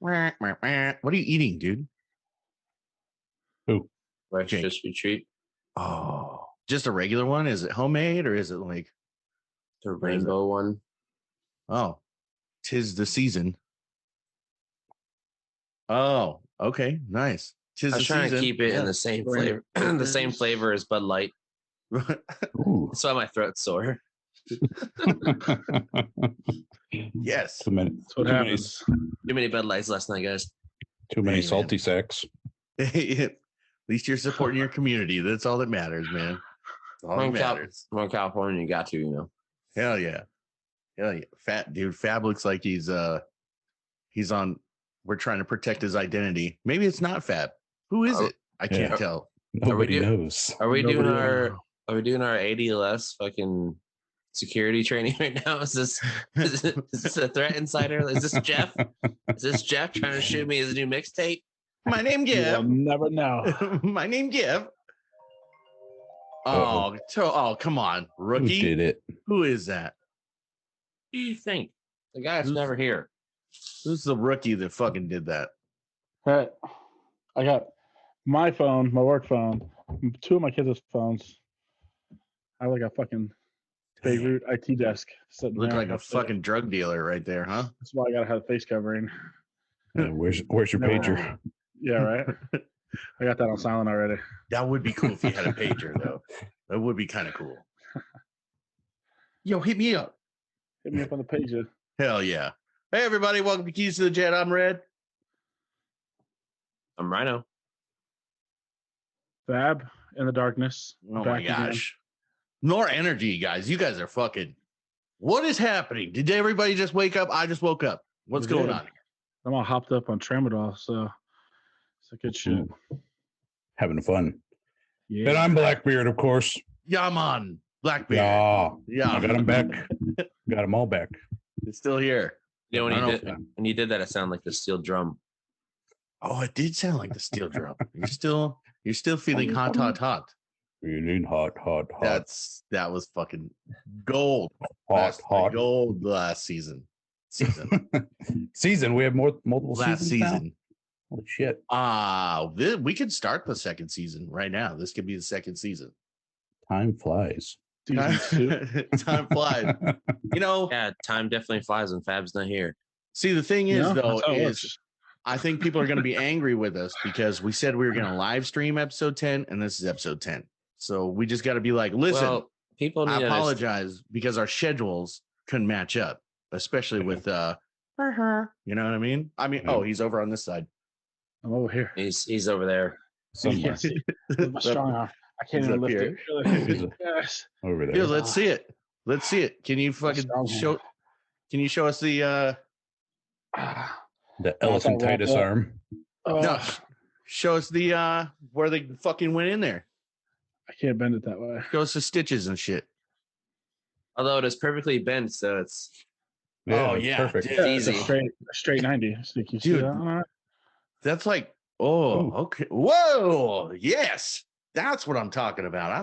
What are you eating, dude? Who? Rice Krispie treat. Oh, just a regular one? Is it homemade or is it like the rainbow one? Oh, 'tis the season. Oh, okay, nice. I was trying to keep it in the same flavor, the same flavor as Bud Light. That's why my throat's sore. Yes, too many. That's what happens. Too many Bud Lights last night, guys. Too many salty sacks. At least you're supporting your community. That's all that matters, man. All that matters. From California, you got to, you know. Hell yeah. Hell yeah. Fat dude. Fab looks like he's on. We're trying to protect his identity. Maybe it's not Fab. Who is it? I can't tell. Nobody knows. Are we doing our ADLS fucking security training right now? Is this a threat insider? Is this Jeff? Is this Jeff trying to shoot me his new mixtape? My name Jeff. You'll never know. My name Jeff. Oh, come on, rookie. Who did it? Who is that? What do you think? The guy that's never here. Who's the rookie that fucking did that? Hey, I got my phone, my work phone, two of my kids' phones. I have like a fucking Beirut IT desk sitting Look there. like a fucking drug dealer right there, huh? That's why I gotta have a face covering. Where's your pager? Yeah, right. I got that on silent already. That would be cool if you had a pager, though. That would be kind of cool. Yo, hit me up. Hit me up on the page. Hell yeah. Hey, everybody. Welcome to Keys to the Jet. I'm Red. I'm Rhino. Fab in the darkness. Oh, my gosh. More energy, guys. You guys are fucking... What is happening? Did everybody just wake up? I just woke up. What's going on? I'm all hopped up on tramadol, so it's a good shit. Having fun. Yeah. And I'm Blackbeard, of course. Yeah, man. Blackbeard. Yeah. I got him back. Got them all back. It's still here. You know, when you did that, it sounded like the steel drum. Oh, it did sound like the steel drum. You're still feeling hot. Feeling hot. That was fucking gold. Hot. Gold last season. Season. We have multiple last season. Holy shit. We could start the second season right now. This could be the second season. Time flies. Time flies. Yeah, time definitely flies when Fab's not here. See, the thing is, I think people are going to be angry with us because we said we were going to live stream episode 10, and this is episode 10. So we just got to be like, listen, people need I apologize because our schedules couldn't match up, especially with, you know what I mean? Oh, he's over on this side. I'm over here. He's over there. Somewhere. Strong arm. I can't even lift it. Yes. Over there. Here, let's see it. Can you fucking show? Can you show us the elephantitis arm? No, show us the where they fucking went in there. I can't bend it that way. Show us the stitches and shit. Although it is perfectly bent, so it's perfect. It's easy. Straight 90. So you see that? That's like okay. Whoa, yes. That's what I'm talking about. I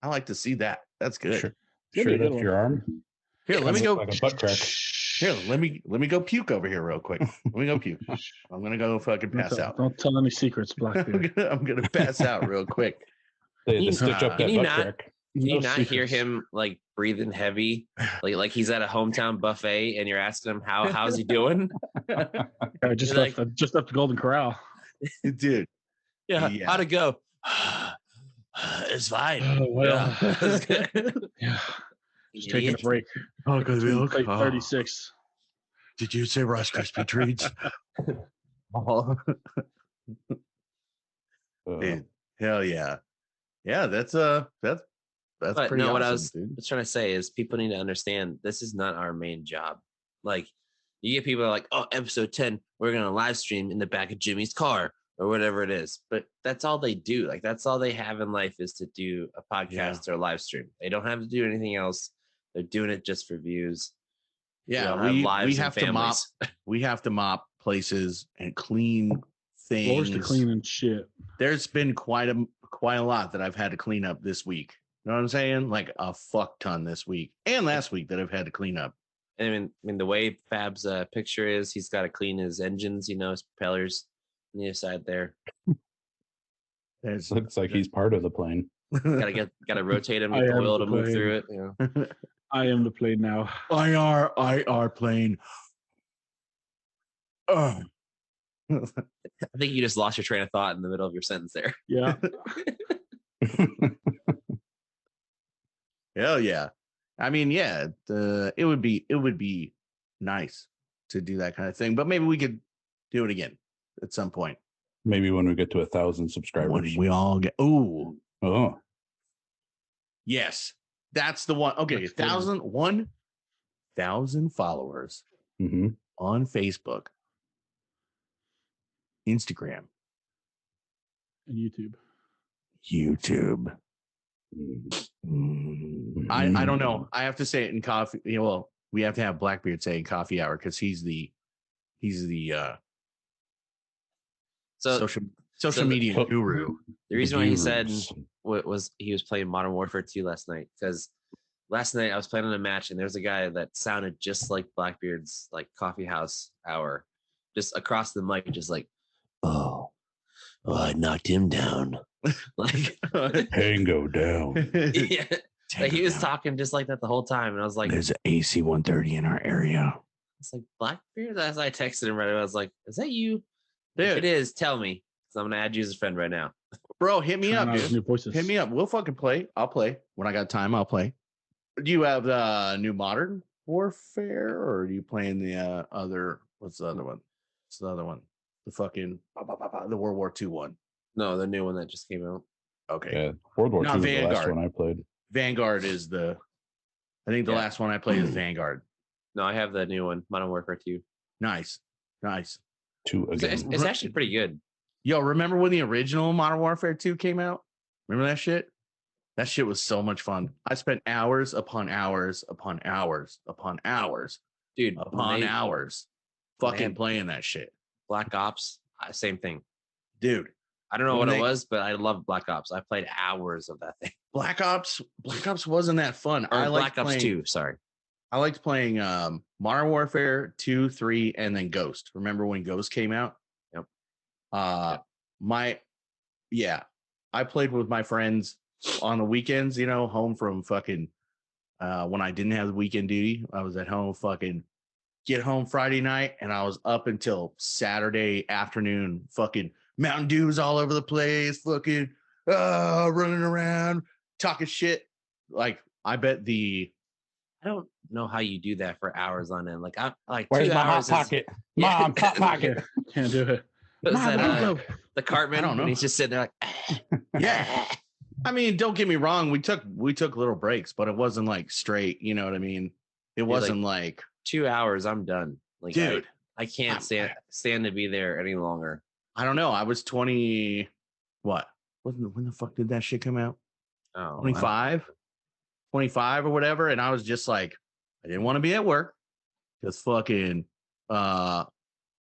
like to see that. That's good. Sure, that's your arm. Here, let me go. Like a butt crack. Here, let me go puke over here real quick. Let me go puke. I'm gonna go fucking pass out. Don't tell any secrets, Blackbeard. I'm gonna pass out real quick. Stitch up that butt crack. Can you not hear him like breathing heavy, like he's at a hometown buffet, and you're asking him how's he doing? Just left the Golden Corral, dude. Yeah, how'd it go? It's fine. Oh, well. Yeah. Just taking a break. Oh, because we look 36. Did you say Rice Krispie treats? Man, hell yeah. Yeah, that's pretty awesome, what I was dude. trying to say is people need to understand this is not our main job. Like you get people like, oh, episode 10, we're gonna live stream in the back of Jimmy's car or whatever it is. But that's all they do. Like that's all they have in life is to do a podcast or a live stream. They don't have to do anything else. They're doing it just for views. Yeah, we have to mop. We have to mop places and clean things. Floors to clean and shit. There's been quite a lot that I've had to clean up this week. You know what I'm saying? Like a fuck ton this week and last week that I've had to clean up. I mean, the way Fab's picture is, he's got to clean his engines, his propellers on the other side there. Looks like he's part of the plane. Gotta rotate him, get the oil to move through it. I am the plane now. IR plane. I think you just lost your train of thought in the middle of your sentence there. Yeah. Hell yeah. I mean, yeah, it would be nice to do that kind of thing, but maybe we could do it again at some point. Maybe when we get to 1,000 subscribers. When we all get oh yes, that's the one. Okay, 1,000 followers on Facebook, Instagram, and YouTube. I don't know. I have to say it in coffee. Well, we have to have Blackbeard say in coffee hour because he's the social media guru. The reason why he said was he was playing Modern Warfare 2 last night, because last night I was playing in a match and there's a guy that sounded just like Blackbeard's like coffee house hour, just across the mic, just like, oh, I knocked him down. Like Tango down. Yeah. Like he was talking just like that the whole time, and I was like, "There's an AC 130 in our area." It's like Blackbeard. As I texted him right away, I was like, "Is that you?" Dude. If it is, tell me, because I'm gonna add you as a friend right now. Bro, hit me up, dude. Hit me up. We'll fucking play. I'll play when I got time. I'll play. Do you have the new Modern Warfare, or are you playing the other? What's the other one? What's the other one? The fucking the World War II one. No, the new one that just came out. Okay. Yeah, World War II was the last one I played. Vanguard is I think the last one I played is Vanguard. No, I have the new one, Modern Warfare 2. Nice. 2 again. It's actually pretty good. Yo, remember when the original Modern Warfare 2 came out? Remember that shit? That shit was so much fun. I spent hours upon hours upon hours upon hours, dude, upon hours fucking playing that shit. Black Ops, same thing. Dude. I don't know what it was, but I love Black Ops. I played hours of that thing. Black Ops wasn't that fun. I liked Black Ops 2, sorry. I liked playing Modern Warfare 2, 3, and then Ghost. Remember when Ghost came out? Yep. I played with my friends on the weekends, home from fucking when I didn't have the weekend duty. I was at home, fucking get home Friday night, and I was up until Saturday afternoon, fucking Mountain Dews all over the place, fucking running around, talking shit. Like, I bet I don't know how you do that for hours on end. Like, I'm like, where's my hot pocket? Mom, hot pocket. Can't do it. The Cartman. I don't know. He's just sitting there like, yeah. I mean, don't get me wrong. We took little breaks, but it wasn't like straight. You know what I mean? It wasn't like 2 hours. I'm done. Like, dude, I can't stand to be there any longer. I don't know. I was 20. What? When the fuck did that shit come out? 25 or whatever. And I was just like, I didn't want to be at work because fucking I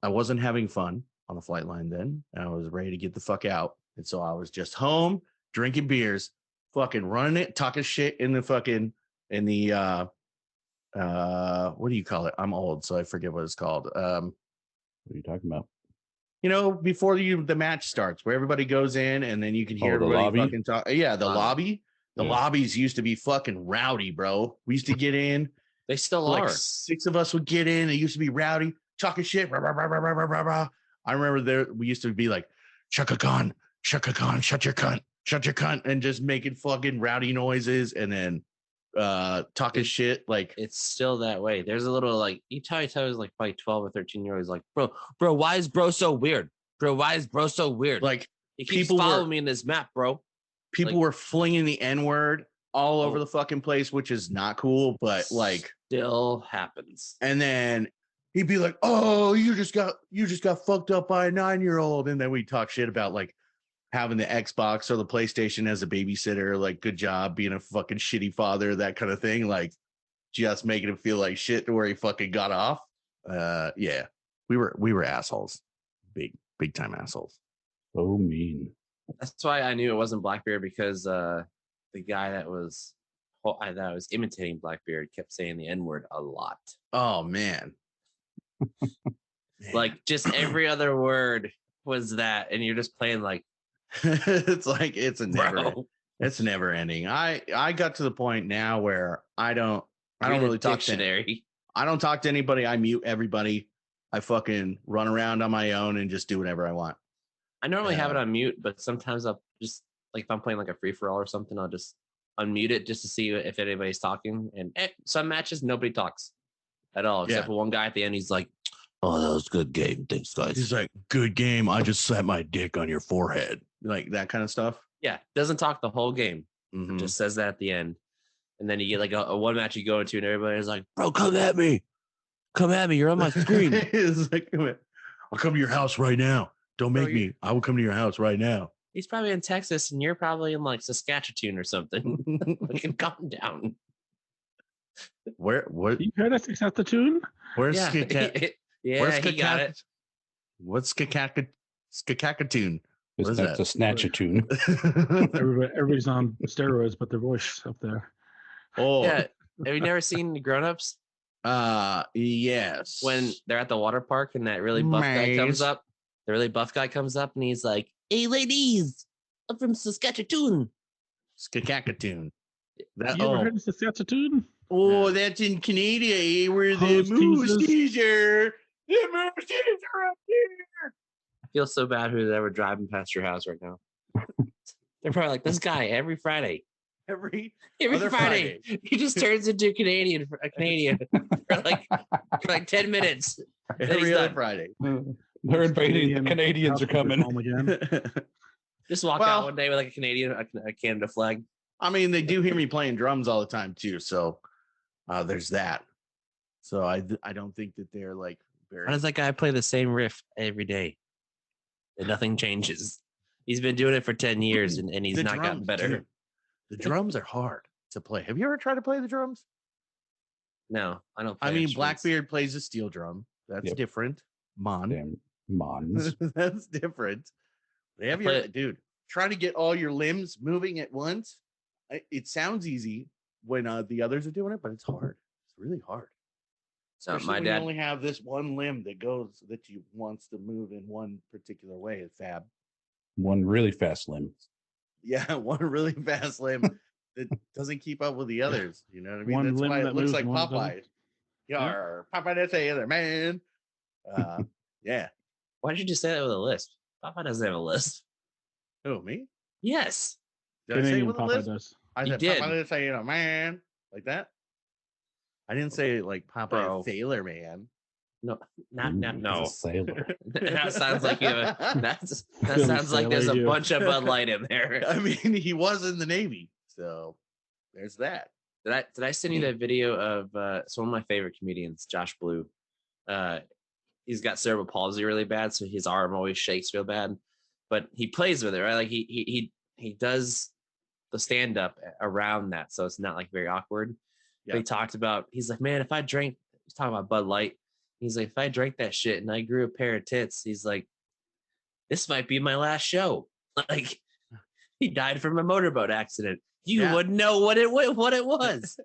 wasn't having fun on the flight line then. And I was ready to get the fuck out. And so I was just home drinking beers, fucking running it, talking shit in the what do you call it? I'm old, so I forget what it's called. What are you talking about? Before the match starts, where everybody goes in and then you can hear everybody fucking talk. Yeah, the lobby. The lobbies used to be fucking rowdy, bro. We used to get in. They still are. 6 of us would get in. It used to be rowdy, talking shit. Rah, rah, rah, rah, rah, rah, rah. I remember we used to be like, Shaka Khan, shut your cunt, and just making fucking rowdy noises and then talking shit. Like, it's still that way. There's a little like you tell like probably 12 or 13-year-olds like, bro, why is bro so weird? Like, he keeps following me in this map, bro. People were flinging the N-word all over the fucking place, which is not cool, but like still happens. And then he'd be like, "Oh, you just got fucked up by a 9-year-old," and then we talk shit about like having the Xbox or the PlayStation as a babysitter, like, good job being a fucking shitty father, that kind of thing, like just making him feel like shit to where he fucking got off. Yeah, we were assholes, big time assholes. So mean. That's why I knew it wasn't Blackbeard, because the guy that was I thought I was imitating Blackbeard. Kept saying the N-word a lot. Oh man. Like just every other word was that, and you're just playing like it's like it's never ending. I got to the point now where I don't really talk dictionary. I don't talk to anybody. I mute everybody. I fucking run around on my own and just do whatever I want. I normally have it on mute, but sometimes I'll just like if I'm playing like a free for all or something, I'll just unmute it just to see if anybody's talking. And some matches nobody talks at all, except for one guy at the end. He's like, "Oh, that was a good game. Thanks, guys." He's like, "Good game. I just slapped my dick on your forehead." Like that kind of stuff. Yeah, doesn't talk the whole game. Just says that at the end. And then you get like a one match you go into, and everybody's like, "Bro, come at me. Come at me. You're on my screen." It's like, I'll come to your house right now. Don't make me. I will come to your house right now. He's probably in Texas, and you're probably in like Saskatchewan or something. Fucking calm down. What? You heard us accept the tune? Where's yeah, he got it. What's Skakakatoon? What is that? It's a snatch-a-tune. Everybody's on steroids, but their voice up there. Oh, yeah. Have you never seen Grown Ups? Yes. When they're at the water park and that really buff guy comes up, and he's like, "Hey, ladies, I'm from Saskatchewan." Skakakatoon. You ever heard of Saskatchewan? Oh, that's in Canada, where the moose teaser. The moose teaser up here. I feel so bad who's ever driving past your house right now. They're probably like, this guy every Friday. Every Friday, he just turns into a Canadian for like 10 minutes. Every other Friday. They're invading. The Canadians are coming. Again. Just walk out one day with like a Canada flag. I mean, they do hear me playing drums all the time too, so there's that. So I don't think that they're like very. How does that guy play the same riff every day? And nothing changes. He's been doing it for 10 years and he's not gotten better. Dude, the drums are hard to play. Have you ever tried to play the drums? No, I don't play. I mean, Blackbeard plays a steel drum. That's different. Mons. That's different. Have you, dude? Try to get all your limbs moving at once. It sounds easy when the others are doing it, but it's hard. It's really hard. So my dad only have this one limb that wants to move in one particular way. Fab. One really fast limb. Yeah, one really fast limb that doesn't keep up with the others. You know what I mean? One That's limb why that it looks like moves, Popeye. Yeah, Popeye doesn't say other man. Yeah. Why did you just say that with a lisp? Popeye doesn't have a lisp. Who, me? Yes. Did I say it with a lisp? Does. I said did. Popeye doesn't say man like that. I didn't say like Popeye Sailor Man. No, no. Sailor. That sounds like you have that sounds like there's a bunch of Bud Light in there. I mean, he was in the Navy, so there's that. Did I send you that video of it's one of my favorite comedians, Josh Blue. He's got cerebral palsy really bad, so his arm always shakes real bad. But he plays with it, right? Like he does the stand up around that, so it's not like very awkward. Yeah. But he talked about, he's like, man, if I drank, he's talking about Bud Light. He's like, if I drank that shit and I grew a pair of tits, he's like, this might be my last show. Like, he died from a motorboat accident. You wouldn't know what it was.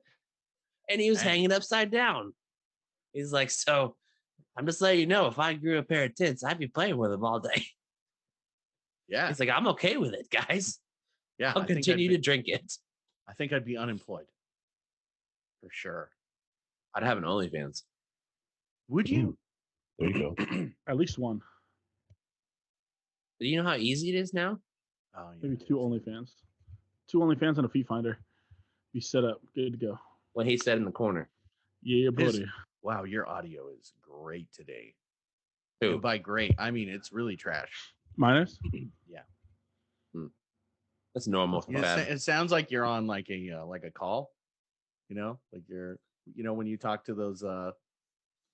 And he was hanging upside down. He's like, so I'm just letting you know, if I grew a pair of tits, I'd be playing with them all day. Yeah. He's like, I'm okay with it, guys. Yeah. I'll continue to drink it. I think I'd be unemployed. For sure. I'd have an OnlyFans. Would you? There you go. At least one. Do you know how easy it is now? Oh, yeah. Maybe two OnlyFans. Two OnlyFans and a feet finder. Be set up. Good to go. What he said in the corner. Yeah, buddy. Wow, your audio is great today. Who? By great, I mean it's really trash. Minus? Yeah. That's normal. Yeah, it sounds like you're on like a call. You know, like you're, when you talk to those the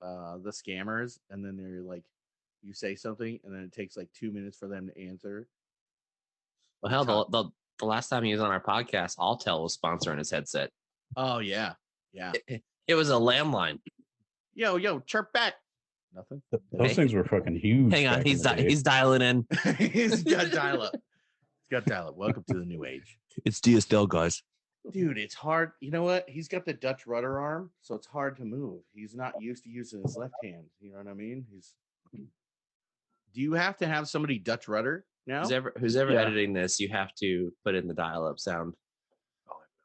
scammers, and then they're like, you say something, and then it takes like 2 minutes for them to answer. Well, hell, the last time he was on our podcast, Alltel was sponsoring his headset. Oh yeah, yeah. It was a landline. Yo, chirp back. Nothing. Those things were fucking huge. Hang on, he's dialing in. He's got dial up. Welcome to the new age. It's DSL, guys. Dude, it's hard. You know what? He's got the Dutch rudder arm, so it's hard to move. He's not used to using his left hand. You know what I mean? Do you have to have somebody Dutch rudder now? Who's ever editing this, you have to put in the dial-up sound.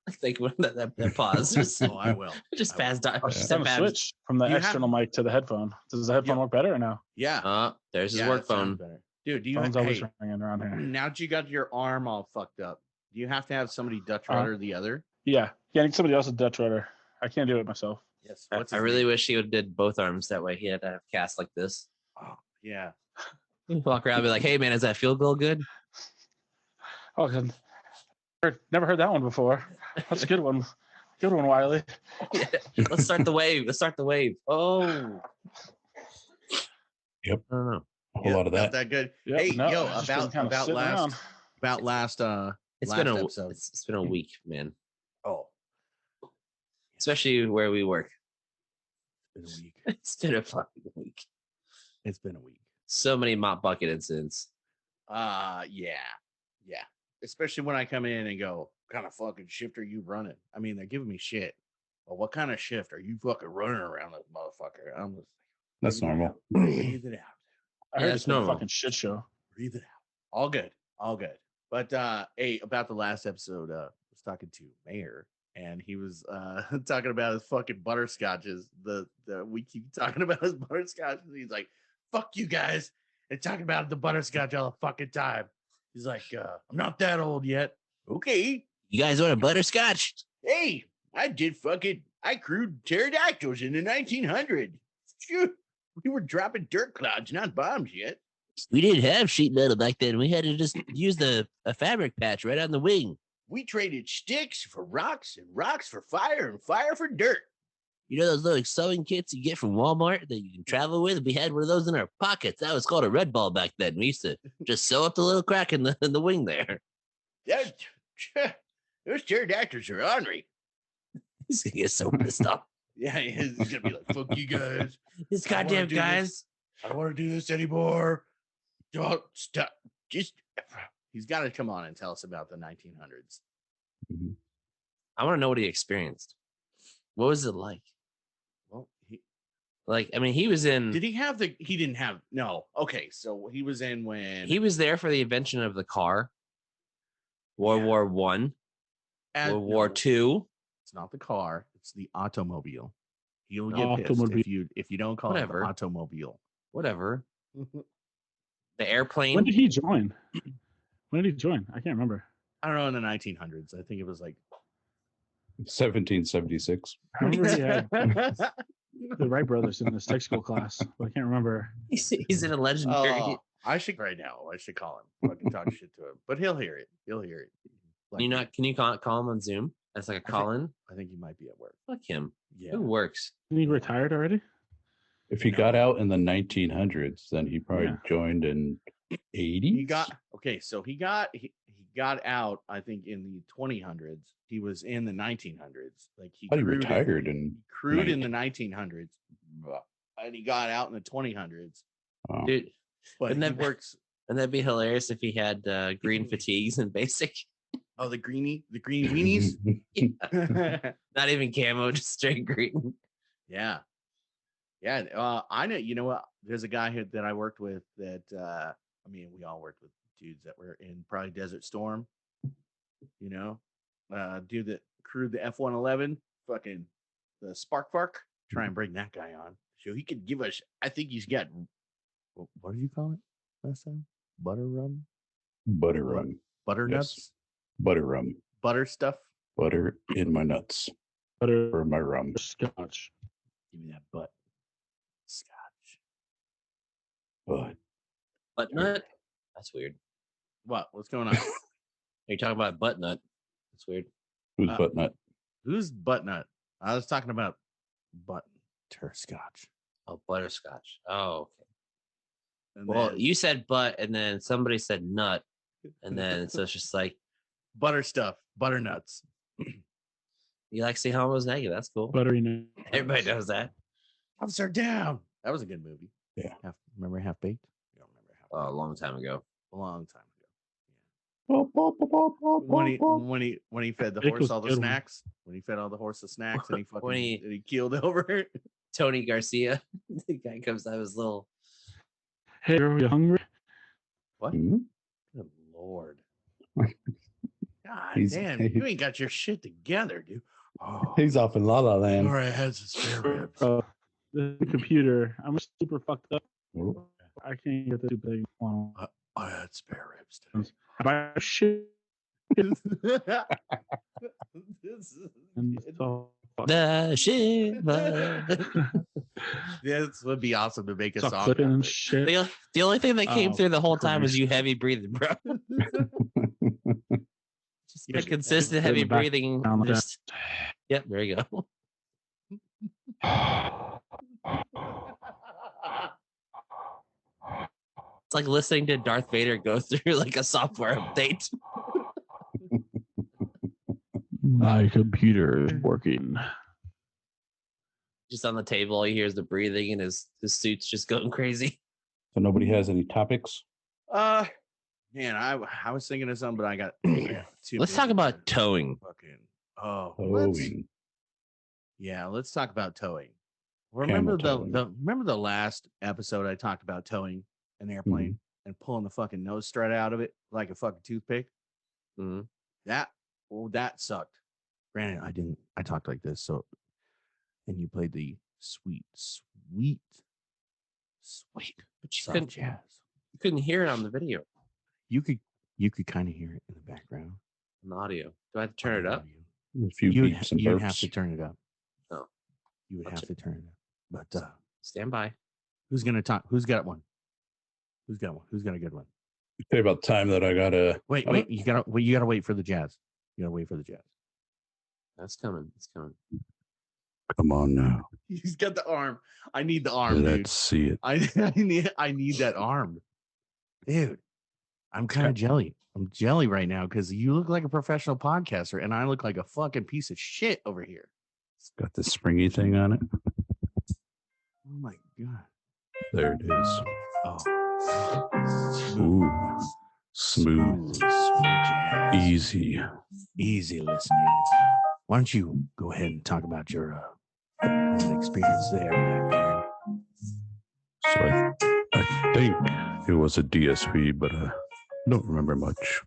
I think when that pause. Just, I will. Just fast dial. Or just have a switch from the external mic to the headphone. Does the headphone work better or no? Yeah. There's his work phone. Dude, do you Phone's always ringing around here. Now that you got your arm all fucked up, do you have to have somebody Dutch rudder the other? Yeah. I need somebody else's Dutch rudder. I can't do it myself. Yes. I really wish he would have did both arms. That way he had to have cast like this. Oh, yeah. Walk around and be like, hey man, does that field goal good? Oh, good. Never heard that one before. That's a good one. Good one, Wiley. Yeah. Let's start the wave. Oh. Yep. I don't know. A whole lot of that. That good. Yep, Hey, no, yo, just about last It's last been a episode. it's been a week, man. Oh, Especially where we work. it's been a week. It's been a fucking week. It's been a week. So many mop bucket incidents. Yeah. Especially when I come in and go, what kind of fucking shift are you running? I mean, they're giving me shit. Well, what kind of shift are you fucking running around this motherfucker? I'm just That's normal. breathe it out. I heard it's it's been a normal. fucking shit show. Breathe it out. All good. But hey, about the last episode, I was talking to Mayor, and he was talking about his fucking butterscotches. We keep talking about his butterscotches. He's like, fuck you guys, and talking about the butterscotch all the fucking time. He's like, I'm not that old yet. Okay. You guys want a butterscotch? Hey, I crewed pterodactyls in the 1900s. Phew. We were dropping dirt clouds, not bombs yet. We didn't have sheet metal back then. We had to just use a fabric patch right on the wing. We traded sticks for rocks and rocks for fire and fire for dirt. You know those little sewing kits you get from Walmart that you can travel with? We had one of those in our pockets. That was called a red ball back then. We used to just sew up the little crack in the wing there. Those pterodactyls are ornery. He's gonna get so pissed off. Yeah, he's gonna be like, fuck you guys. These goddamn guys. I don't want to do this anymore. Don't stop. He's got to come on and tell us about the 1900s. Mm-hmm. I want to know what he experienced. What was it like? Well, he was in. Did he have he didn't have, no. Okay, so he was in when. He was there for the invention of the car. World War One. World War Two. It's not the car. It's the automobile. You'll get pissed if you don't call it the automobile. Whatever. The airplane. When did he join? I can't remember. I don't know, in the 1900s. I think it was like 1776. I remember he had the Wright brothers in his tech school class, but I can't remember. He's in a legendary. Oh, I should right now. I should call him. I can talk shit to him, but he'll hear it. Like, Can you call him on Zoom? That's like a call-in. I think he might be at work. Fuck him. Yeah. Who works? Isn't he retired already? If he got out in the 1900s, then he probably joined in 80. So he got out, I think, in the 2000s. He was in the 1900s. Like he retired crewed in the 1900s, and he got out in the 2000s. Oh. Dude, but he works. Wouldn't that be hilarious if he had green fatigues and basic? Oh, the green weenies. Not even camo, just straight green. Yeah. I know. You know what? There's a guy here that I worked with that. We all worked with dudes that were in probably Desert Storm. You know, dude that crewed the F-111, fucking the Spark. Try and bring that guy on so he could give us. I think he's got. What did you call it last time? Butter rum. Butternuts. Yes. Butter rum. Butter stuff. Butter in my nuts. Butter for my rum. Scotch. Give me that butt. Scotch. Butt nut? That's weird. What's going on? Are you talking about butt nut? That's weird. Who's butt nut? Who's butt nut? I was talking about butterscotch. Oh, butterscotch. Oh, okay. And well, then you said butt, and then somebody said nut, and then so it's just like butter stuff, butternuts. You like see homos naked? That's cool. Buttery nut. Everybody knows that. Officer down. That was a good movie. Yeah. Remember Half Baked? You don't remember Half Baked? A long time ago. A long time ago. When he fed the It horse was all the good one. snacks. When he fed all the horse the snacks and he fucking When and he keeled over. Tony Garcia, the guy comes out of his little. Hey, girl, you hungry? What? Hmm? Good Lord. God He's- damn, you ain't got your shit together, dude. Oh, He's off in La La Land. or it has his spare ribs. The computer. I'm super fucked up. Oh. I can't get the stupid thing on. I had spare ribs today. I buy shit. This is And it's all fucked. The Shiva. this would be awesome to make a It's all song. clipping out and of it. shit. The only thing that came Oh, through the whole time was Christ. you heavy breathing, bro. Just Yeah, a consistent in heavy the back breathing. down like that. Just, yep, there you go. It's like listening to Darth Vader go through like a software update. My computer is working. Just on the table, all you hear is the breathing, and his suit's just going crazy. So nobody has any topics? Man, I was thinking of something, but I got too Let's busy talk about to towing. fucking Towing. let's talk about towing. Camel Remember towing. remember the last episode I talked about towing an airplane and pulling the fucking nose strut out of it like a fucking toothpick? Mhm. That sucked. Granted, I talked like this, so and you played the sweet, But you soft couldn't, jazz. you couldn't hear it on the video, You could kind of hear it in the background. on the audio. Do I have to turn it up? A few You'd beeps and have burps. to turn it up. Oh. You would I'll have check. to turn it up. But Stand by. who's gonna talk? Who's got one? Who's got one? Who's got a good one? Say about time that I got a. Wait, you gotta wait for the jazz. You gotta wait for the jazz. That's coming. It's coming. Come on now. He's got the arm. I need the arm, dude. Let's see it. I need that arm, dude. I'm kind of jelly. I'm jelly right now because you look like a professional podcaster and I look like a fucking piece of shit over here. It's got this springy thing on it. Oh my god. There it is. Oh, Ooh. Smooth. jazz. Easy. Listening. Why don't you go ahead and talk about your experience there? So I think it was a DSV, but I don't remember much.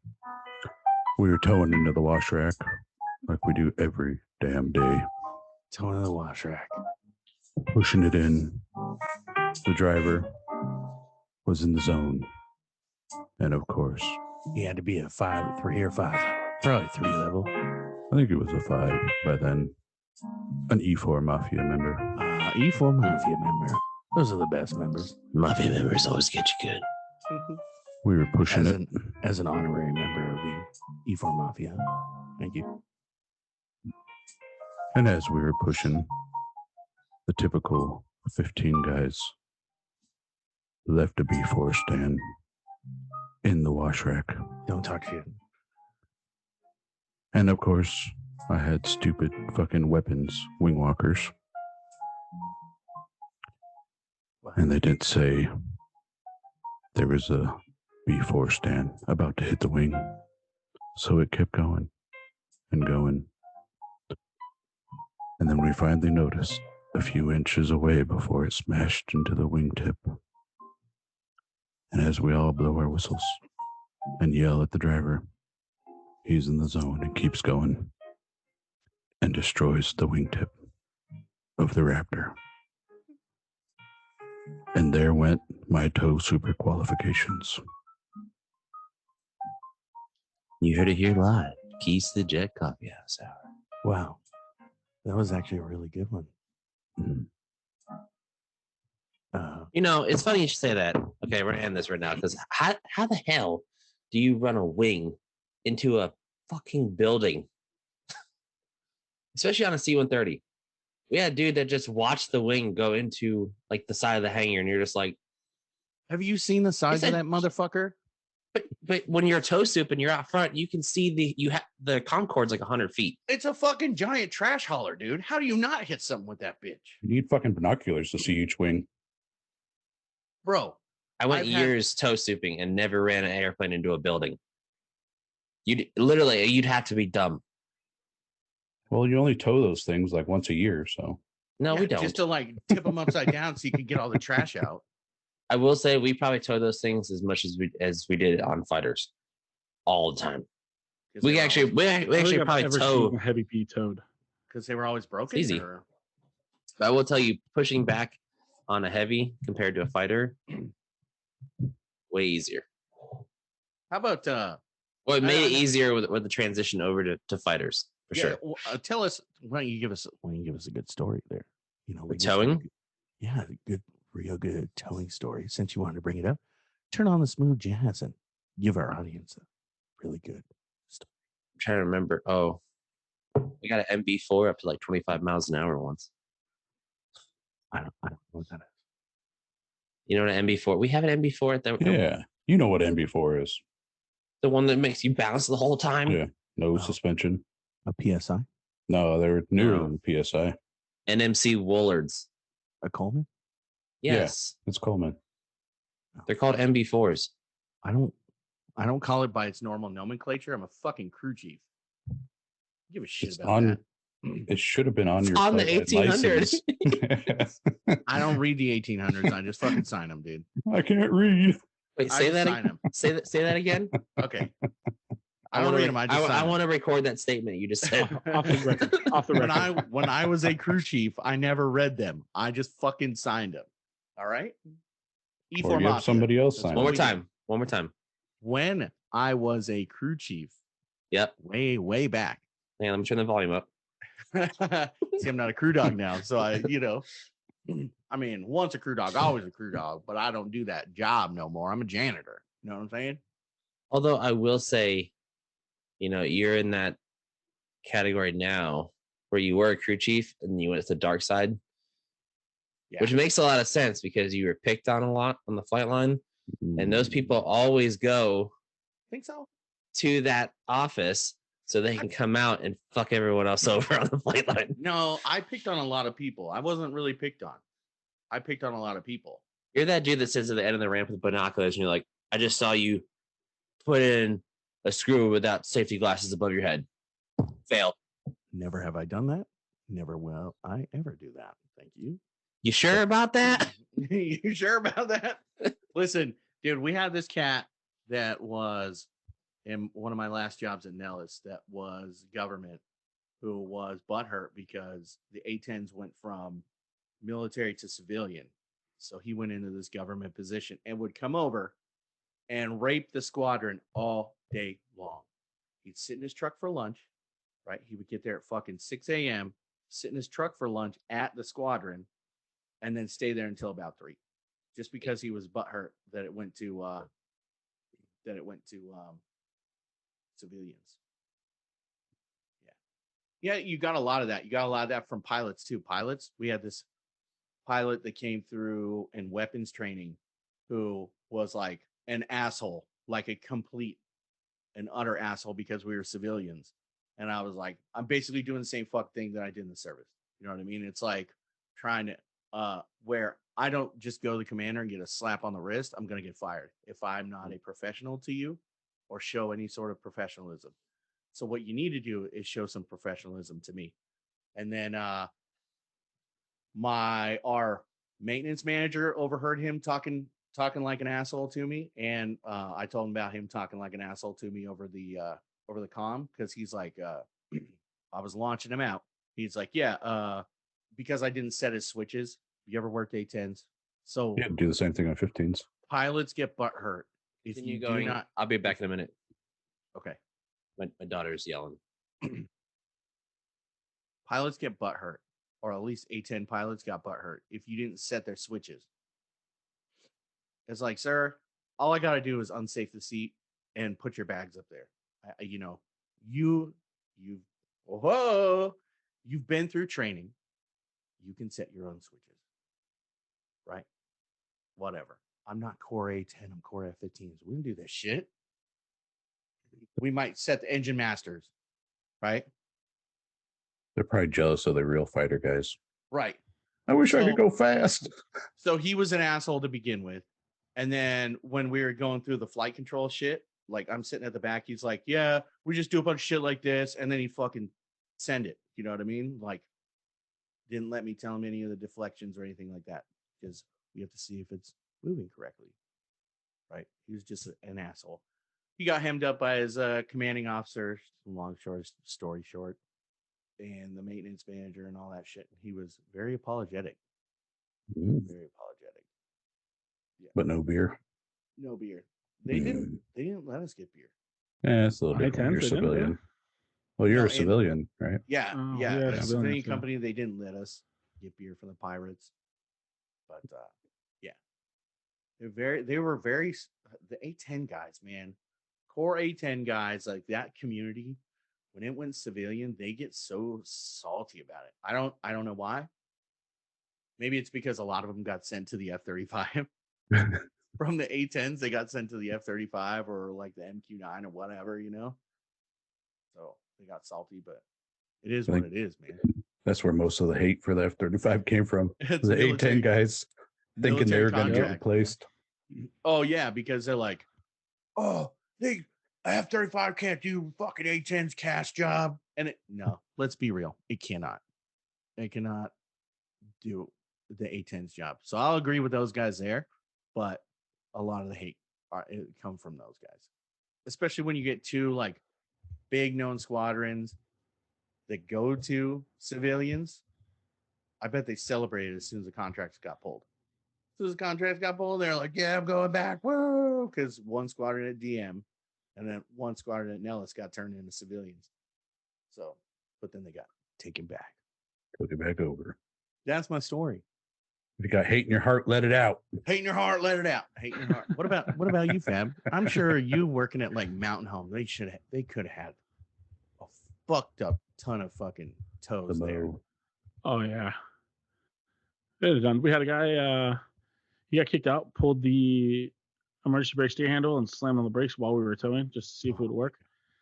We were towing into the wash rack like we do every damn day, Towing the wash rack. pushing it in. The driver was in the zone. And of course, He had to be a 3 or 5. Probably 3 level. I think it was a 5 by then. An E4 Mafia member. E4 Mafia member. Those are the best members. Mafia members always get you good. We were pushing As it. as an honorary member of the E4 Mafia. Thank you. And as we were pushing, the typical 15 guys left a B4 stand in the wash rack. Don't talk shit. And of course, I had stupid fucking weapons, wing walkers. And they did say there was a B4 stand about to hit the wing. So it kept going and going. And then we finally noticed a few inches away before it smashed into the wingtip. And as we all blow our whistles and yell at the driver, he's in the zone and keeps going and destroys the wingtip of the Raptor. And there went my tow super qualifications. You heard it here live. Keys to the Jet Coffee House Hour. Wow. That was actually a really good one. Mm. You know, it's funny you should say that. Okay, we're gonna end this right now because how the hell do you run a wing into a fucking building? Especially on a C-130. We had a dude that just watched the wing go into like the side of the hangar, and you're just like, Have you seen the size of that motherfucker? but when you're a tow soup and you're out front, you can see the Concorde's like 100 feet. It's a fucking giant trash hauler, dude. How do you not hit something with that bitch? You need fucking binoculars to see each wing. Bro, I went I've had- years tow souping and never ran an airplane into a building. You'd have to be dumb. Well, you only tow those things like once a year, so. No, we don't. Just to like tip them upside down so you can get all the trash out. I will say we probably tow those things as much as we did on fighters all the time. We actually probably tow heavy P towed because they were always broken. Easy. But I will tell you, pushing back on a heavy compared to a fighter, way easier. How about well, it made it easier with the transition over to fighters for sure. Well, tell us, why don't you give us a good story there? You know, towing. Real good towing story. Since you wanted to bring it up, turn on the smooth jazz and give our audience a really good story. I'm trying to remember. Oh, we got an MB4 up to like 25 miles an hour once. I don't know what that is. You know what an MB4? We have an MB4 at the. Yeah, you know what MB4 is. The one that makes you bounce the whole time. Yeah, no suspension. A PSI? No, they're newer than PSI. NMC Wollards. A Coleman? Yes, it's Coleman. They're called MB4s. I don't call it by its normal nomenclature. I'm a fucking crew chief. Give a shit about that. It should have been on your on the 1800s. I don't read the 1800s. I just fucking sign them, dude. I can't read. Wait, say that again. Say that again. Okay. I don't read them. I want to record that statement you just said. Off the record. When I was a crew chief, I never read them. I just fucking signed them. All right. Or you have somebody else sign. One more time. When I was a crew chief. Yep. Way back. Hang on, let me turn the volume up. See, I'm not a crew dog now, so I mean, once a crew dog, always a crew dog, but I don't do that job no more. I'm a janitor. You know what I'm saying? Although I will say, you're in that category now where you were a crew chief and you went to the dark side, which makes a lot of sense because you were picked on a lot on the flight line, and those people always go, think so, to that office so they can come out and fuck everyone else over on the flight line. No, I picked on a lot of people. I wasn't really picked on. I picked on a lot of people. You're that dude that sits at the end of the ramp with binoculars and you're like, I just saw you put in a screw without safety glasses above your head. Failed. Never have I done that. Never will I ever do that. Thank you. You sure about that? You sure about that? Listen, dude, we had this cat that was in one of my last jobs at Nellis that was government, who was butthurt because the A-10s went from military to civilian. So he went into this government position and would come over and rape the squadron all day long. He'd sit in his truck for lunch, right? He would get there at fucking 6 a.m., sit in his truck for lunch at the squadron, and then stay there until about 3, just because he was butthurt that it went to civilians. Yeah, you got a lot of that. You got a lot of that from pilots too. Pilots, we had this pilot that came through in weapons training who was like an asshole, like a complete and utter asshole because we were civilians. And I was like, I'm basically doing the same fuck thing that I did in the service. You know what I mean? It's like trying to where I don't just go to the commander and get a slap on the wrist. I'm going to get fired if I'm not a professional to you or show any sort of professionalism. So what you need to do is show some professionalism to me. And then our maintenance manager overheard him talking like an asshole to me, and I told him about him talking like an asshole to me over the comm, because he's like, I was launching him out. He's like, because I didn't set his switches. You ever worked A-10s? So yeah, do the same thing on 15s. Pilots get butt hurt. If you do not, I'll be back in a minute. Okay. My daughter's yelling. Pilots get butt hurt, or at least A-10 pilots got butt hurt if you didn't set their switches. It's like, sir, all I got to do is unsafe the seat and put your bags up there. You've been through training. You can set your own switches, right? Whatever. I'm not core A-10. I'm core F-15s. We don't do this shit. We might set the engine masters, right? They're probably jealous of the real fighter guys. Right. I wish I could go fast. So he was an asshole to begin with. And then when we were going through the flight control shit, like I'm sitting at the back. He's like, yeah, we just do a bunch of shit like this. And then he fucking send it. You know what I mean? Like, didn't let me tell him any of the deflections or anything like that because we have to see if it's moving correctly. Right? He was just an asshole. He got hemmed up by his commanding officer, long story short, and the maintenance manager and all that shit. He was very apologetic. Very apologetic. Yeah. But no beer. No beer. They didn't let us get beer. Yeah, it's a little different. You're a civilian. Well, you're a civilian, right? Yeah, a civilian company. They didn't let us get beer from the pirates. But they were very the A10 guys, man. Core A10 guys, like that community, when it went civilian, they get so salty about it. I don't know why. Maybe it's because a lot of them got sent to the F-35. From the A10s, they got sent to the F-35 or like the MQ-9 or whatever, you know? So they got salty, but it is what it is, man. That's where most of the hate for the F-35 came from. The A10 guys thinking they were going to get replaced. Oh, yeah, because they're like, oh, they F-35 can't do fucking A10's cast job. And no, let's be real. It cannot. It cannot do the A10's job. So I'll agree with those guys there, but a lot of the hate come from those guys, especially when you get two like big known squadrons that go to civilians. I bet they celebrated as soon as the contracts got pulled. As soon as the contracts got pulled, they're like, yeah, I'm going back. Woo! Because one squadron at DM and then one squadron at Nellis got turned into civilians. So, but then they got taken back. Took it back over. That's my story. If you got hate in your heart, let it out. Hate in your heart, let it out. Hate in your heart. What about you, Fab? I'm sure you working at like Mountain Home. They could have had a fucked up ton of fucking toes there. Oh yeah. We had a guy, he got kicked out, pulled the emergency brake steer handle and slammed on the brakes while we were towing just to see if it would work.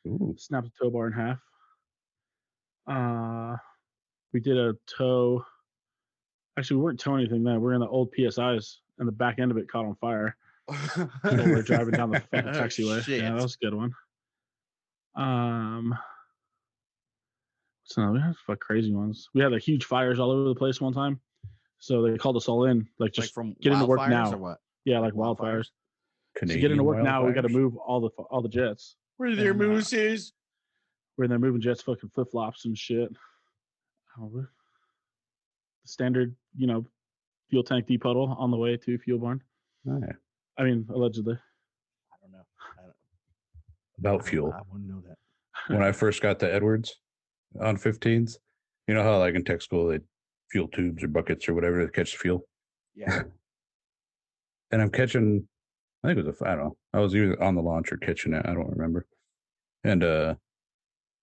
Ooh. Snapped the tow bar in half. We did a tow. Actually, we weren't towing anything then. We were in the old PSIs, and the back end of it caught on fire. We were driving down the fucking taxiway. Yeah, that was a good one. So we had crazy ones. We had like huge fires all over the place one time. So they called us all in, like just from get into work now. Or what? Yeah, like wildfires. So get into work now. We got to move all the jets. Where are their mooses? Where they're moving jets, fucking flip flops and shit. The standard, fuel tank depuddle on the way to fuel barn. Oh, yeah. I mean, allegedly. I don't know. About fuel. I wouldn't know that. When I first got to Edwards on 15s, you know how like in tech school they fuel tubes or buckets or whatever to catch the fuel. Yeah. And I'm catching, I think it was I don't know. I was either on the launch or catching it. I don't remember. And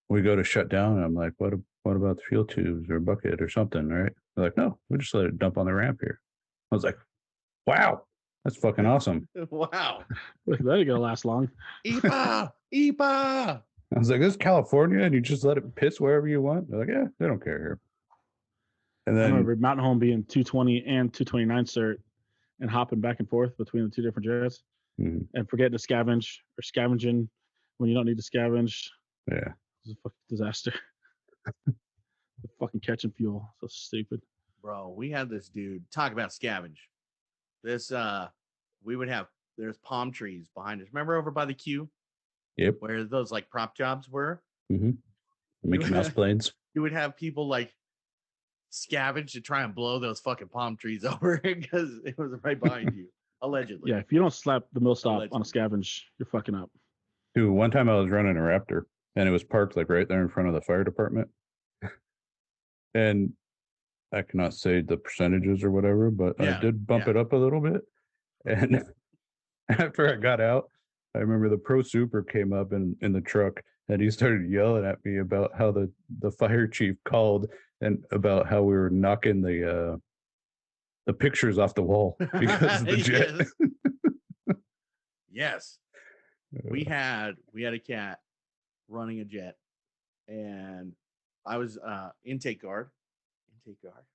we go to shut down, and I'm like, what about the fuel tubes or bucket or something, right? They're like, no, we just let it dump on the ramp here. I was like, wow, that's fucking awesome. Wow. That ain't gonna last long. Eepa! I was like, this is California, and you just let it piss wherever you want? They're like, yeah, they don't care here. And then I remember Mountain Home being 220 and 229 cert and hopping back and forth between the two different jets and forgetting to scavenge or scavenging when you don't need to scavenge. Yeah. It was a fucking disaster. The fucking catching fuel. So stupid. Bro, we had this dude talk about scavenge. This we would have there's palm trees behind us. Remember over by the queue? Yep. Where those like prop jobs were? Mm-hmm. Mickey Mouse planes. You would have people like scavenge to try and blow those fucking palm trees over because it was right behind you. Allegedly. Yeah, if you don't slap the mill stop on a scavenge, you're fucking up. Dude, one time I was running a Raptor and it was parked like right there in front of the fire department. And I cannot say the percentages or whatever, but I did bump it up a little bit. And after I got out, I remember the pro super came up in the truck and he started yelling at me about how the fire chief called and about how we were knocking the pictures off the wall because of the jet. Yes. We had a cat running a jet and I was intake guard.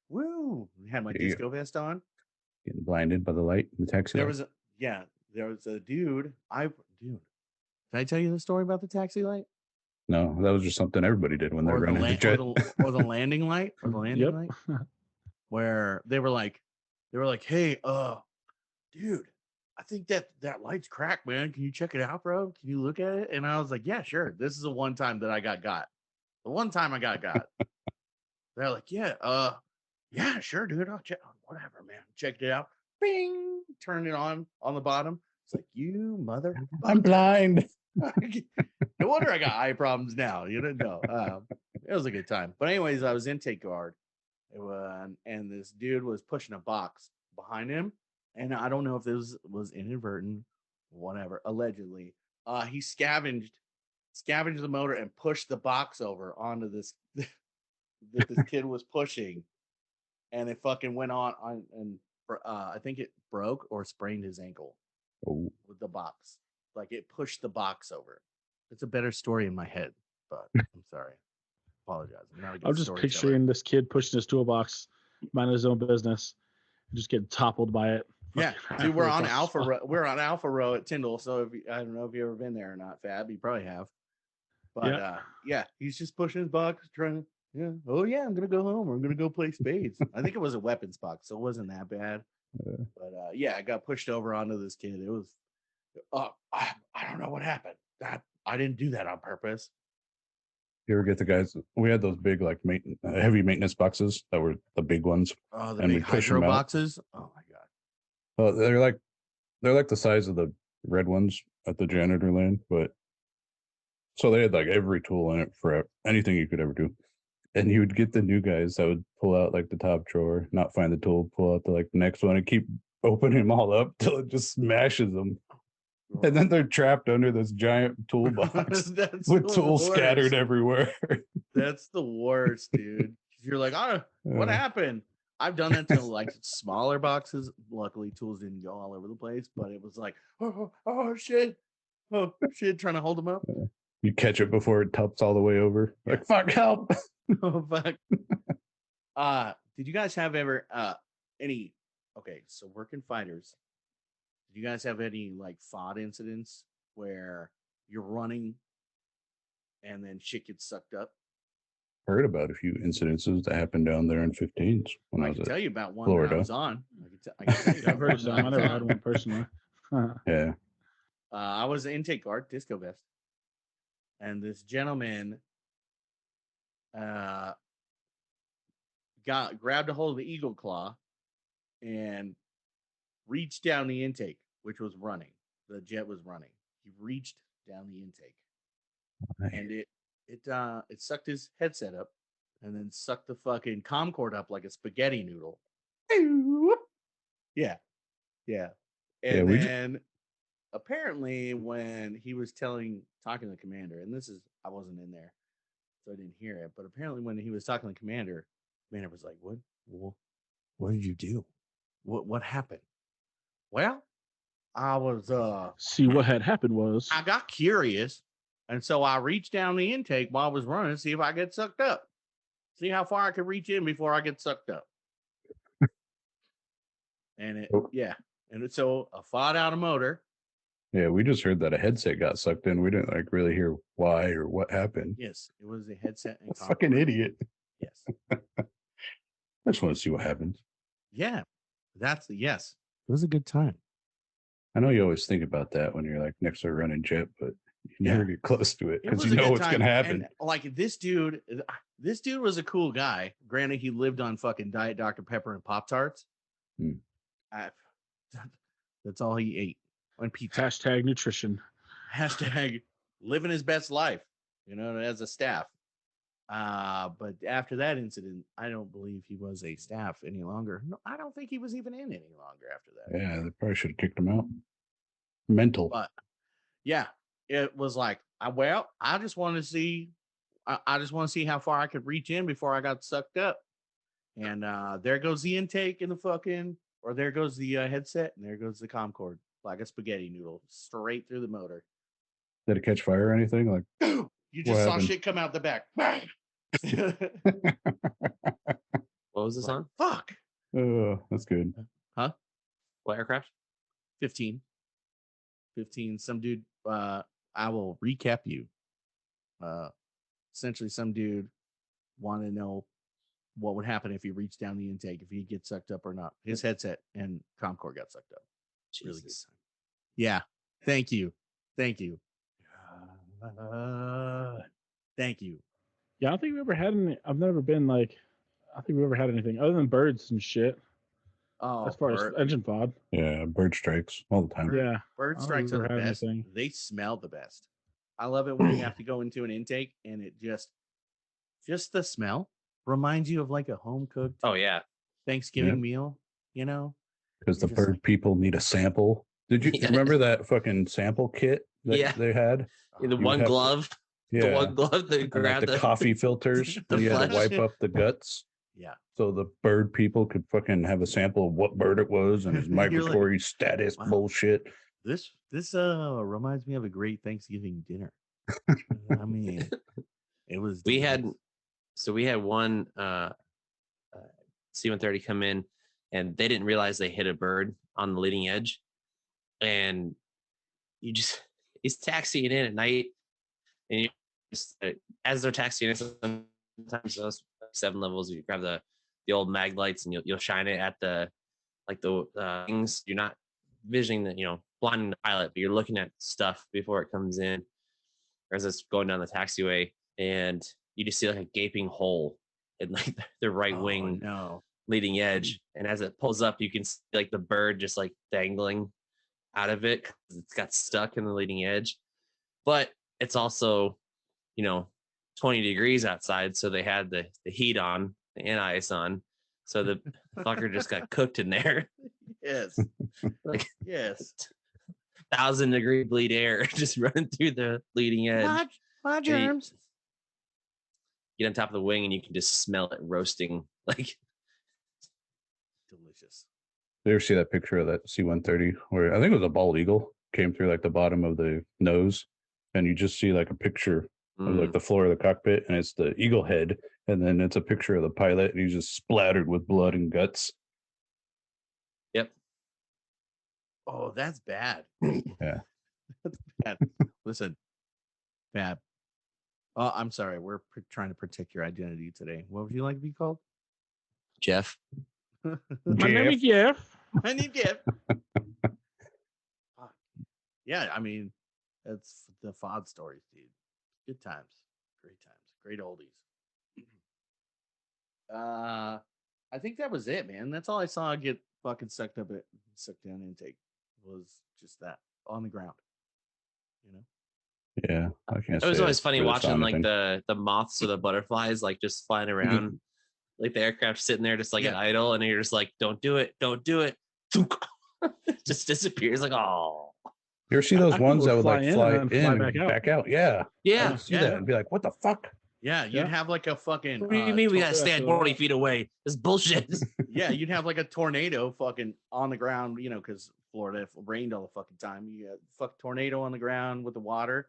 Woo! I had my disco vest on. Getting blinded by the light in the taxi. There was a dude. Did I tell you the story about the taxi light? No, that was just something everybody did when they ran into jet. Or the landing light, or the landing light, where they were like, hey, dude, I think that light's cracked, man. Can you check it out, bro? Can you look at it? And I was like, yeah, sure. This is the one time that I got. The one time I got. They're like, yeah, sure, dude. I'll check. Whatever, man. Checked it out. Bing. Turned it on the bottom. It's like, you mother. I'm blind. No wonder I got eye problems now. You didn't know. It was a good time. But anyways, I was intake guard. And this dude was pushing a box behind him. And I don't know if this was inadvertent, whatever, allegedly. He scavenged the motor and pushed the box over onto this that this kid was pushing. And it fucking went on and I think it broke or sprained his ankle with the box. Like it pushed the box over. It's a better story in my head, but I'm sorry. Apologize. I'm just picturing this kid pushing his toolbox, minding his own business, and just getting toppled by it. Yeah, dude, we're on Alpha Row at Tyndall. So I don't know if you've ever been there or not, Fab. You probably have. But yeah, he's just pushing his box, trying to. Yeah. Oh yeah, I'm gonna go home. Or I'm gonna go play spades. I think it was a weapons box, so it wasn't that bad. But yeah, I got pushed over onto this kid. It was. I don't know what happened. I didn't do that on purpose. You ever get the guys? We had those big, like, heavy maintenance boxes that were the big ones. Oh, the big hydro boxes. Oh my god. Well, they're like the size of the red ones at the janitor land, but so they had like every tool in it for anything you could ever do. And you would get the new guys that would pull out like the top drawer, not find the tool, pull out the next one, and keep opening them all up till it just smashes them. And then they're trapped under this giant toolbox with tools scattered everywhere. That's the worst, dude. You're like, what happened? I've done that to like smaller boxes. Luckily, tools didn't go all over the place, but it was like, oh shit, trying to hold them up. You catch it before it tups all the way over. Yeah. Like, fuck, help. Oh fuck. Did you guys have ever any? Okay, so working fighters. Did you guys have any like FOD incidents where you're running and then shit gets sucked up? Heard about a few incidences that happened down there in 15s when I was can tell you about one Florida. I was on. I can tell you I've heard some. I never had one personally. Yeah. I was an intake guard, disco vest, and this gentleman grabbed a hold of the eagle claw and reached down the intake, which was running. The jet was running. He reached down the intake, and it sucked his headset up, and then sucked the fucking comm cord up like a spaghetti noodle. Yeah. And then apparently, when he was talking to the commander, and I wasn't in there, so I didn't hear it. But apparently, when he was talking to the commander was like, "What did you do? What happened?" Well, I was see what had happened was I got curious, and so I reached down the intake while I was running to see if I get sucked up. See how far I could reach in before I get sucked up. And so I fought out a motor. Yeah, we just heard that a headset got sucked in. We didn't really hear why or what happened. Yes, it was a headset. And fucking idiot. Yes. I just want to see what happens. Yeah, yes. It was a good time. I know you always think about that when you're like next to a running jet, but you never get close to it because you know what's going to happen. And like this dude was a cool guy. Granted, he lived on fucking Diet Dr. Pepper and Pop-Tarts. That's all he ate. On pizza. Hashtag nutrition. Hashtag living his best life, as a staff. But after that incident, I don't believe he was a staff any longer. No, I don't think he was even in any longer after that. Yeah, they probably should have kicked him out. Mental. But yeah, it was like, I just want to see. I just want to see how far I could reach in before I got sucked up. And there goes the intake in the or there goes the headset, and there goes the comm cord, like a spaghetti noodle, straight through the motor. Did it catch fire or anything? Like you just saw shit come out the back. What was the song? Fuck. Oh, that's good. Huh? What aircraft? 15. Some dude I will recap you. Essentially, some dude wanted to know what would happen if he reached down the intake, if he'd get sucked up or not. His headset and comm cord got sucked up. Really good time. Yeah. Thank you. Thank you. Thank you. Yeah, I don't think we ever had any. I've never been like. I don't think we ever had anything other than birds and shit. Oh, as far as engine pod. Yeah, bird strikes all the time. Yeah, bird strikes are the best. Anything. They smell the best. I love it when you have to go into an intake and it just the smell reminds you of like a home cooked. Oh yeah, Thanksgiving meal. You know, because the bird like, people need a sample. Did you remember that fucking sample kit that they had? The one glove. The one glove that grabbed the coffee filters. You had to wipe up the guts. Yeah. So the bird people could fucking have a sample of what bird it was and his migratory like, status bullshit. This reminds me of a great Thanksgiving dinner. I mean, it was. We had one C-130 come in, and they didn't realize they hit a bird on the leading edge, and he's taxiing in at night, and you just, as they're taxiing in, sometimes those 7 levels, you grab the old mag lights and you'll shine it at the things. You're not visioning the blinding the pilot, but you're looking at stuff before it comes in, or as it's going down the taxiway, and you just see like a gaping hole in like the right wing leading edge, and as it pulls up, you can see like the bird just like dangling out of it because it's got stuck in the leading edge. But it's also 20 degrees outside, so they had the heat on and ice on, so the fucker just got cooked in there. Yes. Like yes. 1,000-degree bleed air just running through the leading edge. My germs. Get on top of the wing and you can just smell it roasting. Like delicious. You ever see that picture of that C-130 where I think it was a bald eagle came through like the bottom of the nose, and you just see like a picture of like the floor of the cockpit, and it's the eagle head, and then it's a picture of the pilot, and he's just splattered with blood and guts. Yep. Oh, that's bad. Yeah. That's bad. Listen, Fab. Oh, I'm sorry. We're trying to protect your identity today. What would you like to be called? Jeff. My name is Jeff. My name is Jeff. Yeah, I mean, that's the FOD stories, dude. Good times. Great times. Great oldies. I think that was it, man. That's all I saw get fucking sucked down intake was just that on the ground. Yeah, I can't. It was always funny watching like the moths or the butterflies like just flying around, like the aircraft sitting there just like at idle, and you're just like, "Don't do it, don't do it." It just disappears. Like, oh. You ever see those ones that would like fly in and back out? Yeah. Yeah. See that and be like, "What the fuck?" Yeah, you'd have like a fucking. What do you mean we gotta stand 40 feet away? This bullshit. Yeah, you'd have like a tornado fucking on the ground, because Florida rained all the fucking time. You got fuck tornado on the ground with the water,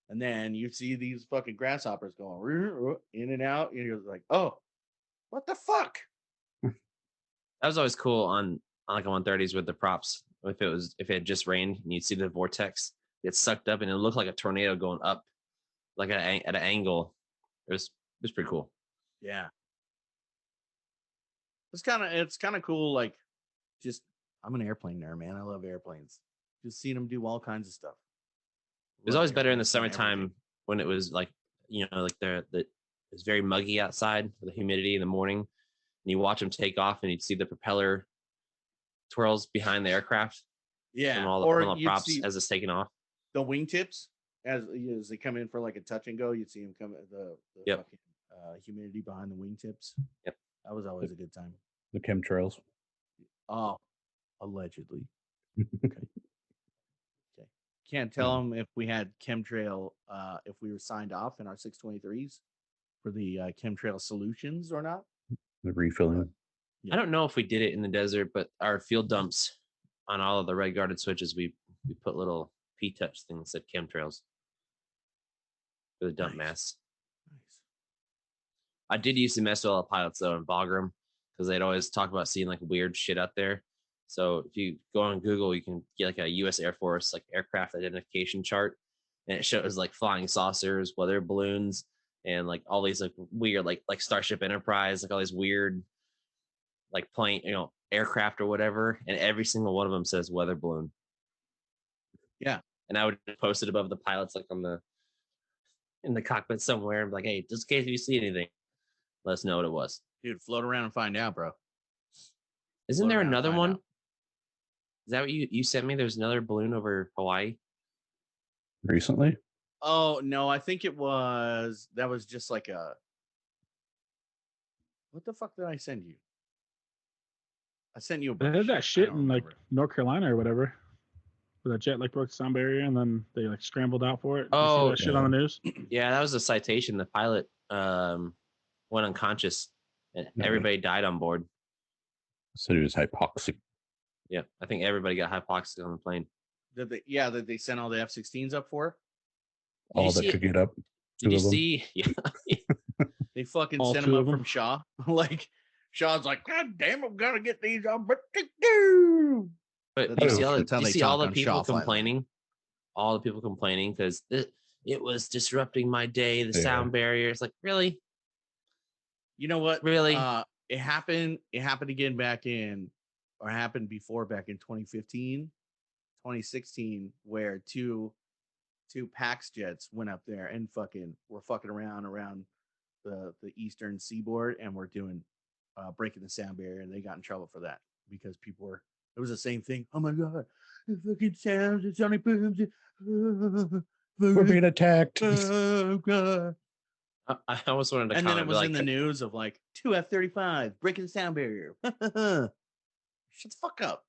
and then you see these fucking grasshoppers going in and out, and you're like, "Oh, what the fuck?" That was always cool on like a 130s with the props. If it had just rained and you'd see the vortex get sucked up, and it looked like a tornado going up, like at an angle. It was pretty cool. Yeah. It's kind of cool. Like, just I'm an airplane nerd, man. I love airplanes. Just seeing them do all kinds of stuff. It was always better in the summertime when it was like, like it was very muggy outside with the humidity in the morning, and you watch them take off, and you'd see the propeller twirls behind the aircraft. Yeah, from all the props as it's taking off. The wingtips as they come in for like a touch and go, you'd see them come the fucking, humidity behind the wingtips. Yep, that was always a good time. The chemtrails. Oh, allegedly. Okay. Can't tell them if we had chemtrail, if we were signed off in our 623s for the chemtrail solutions or not. The refilling. I don't know if we did it in the desert, but our field dumps on all of the red guarded switches, we put little P-touch things that said chemtrails for the dump mass. Nice. I did used to mess with all the pilots though in Bagram, because they'd always talk about seeing like weird shit out there. So if you go on Google, you can get like a U.S. Air Force like aircraft identification chart, and it shows like flying saucers, weather balloons, and like all these like weird like Starship Enterprise, like all these weird like plane, aircraft or whatever, and every single one of them says weather balloon. Yeah. And I would post it above the pilots, like in the cockpit somewhere. I'm like, hey, just in case you see anything, let us know what it was. Dude, float around and find out, bro. Isn't there another one? Is that what you sent me? There's another balloon over Hawaii recently. Oh no, I think that was just like a. What the fuck did I send you? I sent you a bunch. They had that shit in like North Carolina or whatever. Where that jet like broke the sound barrier and then they like scrambled out for it. You see that shit on the news? Yeah, that was a citation. The pilot went unconscious and everybody died on board. So he was hypoxic. Yeah, I think everybody got hypoxic on the plane. That they sent all the F-16s up for? All that could get up. Did you see? Yeah. They fucking sent them up from Shaw. Like, Shaw's like, God damn, I'm gonna get these on. But you see all the people complaining? All the people complaining because it was disrupting my day, the sound barrier. It's like, really? You know what? Really? It happened again back in 2015, 2016, where two PAX jets went up there and were fucking around the eastern seaboard and were doing breaking the sound barrier, and they got in trouble for that because it was the same thing. Oh my god, it fucking sounds, it's only booms. We're being attacked. Oh god. I almost wanted to and then it was like, in the news of like 2 F-35 breaking the sound barrier. Shut the fuck up.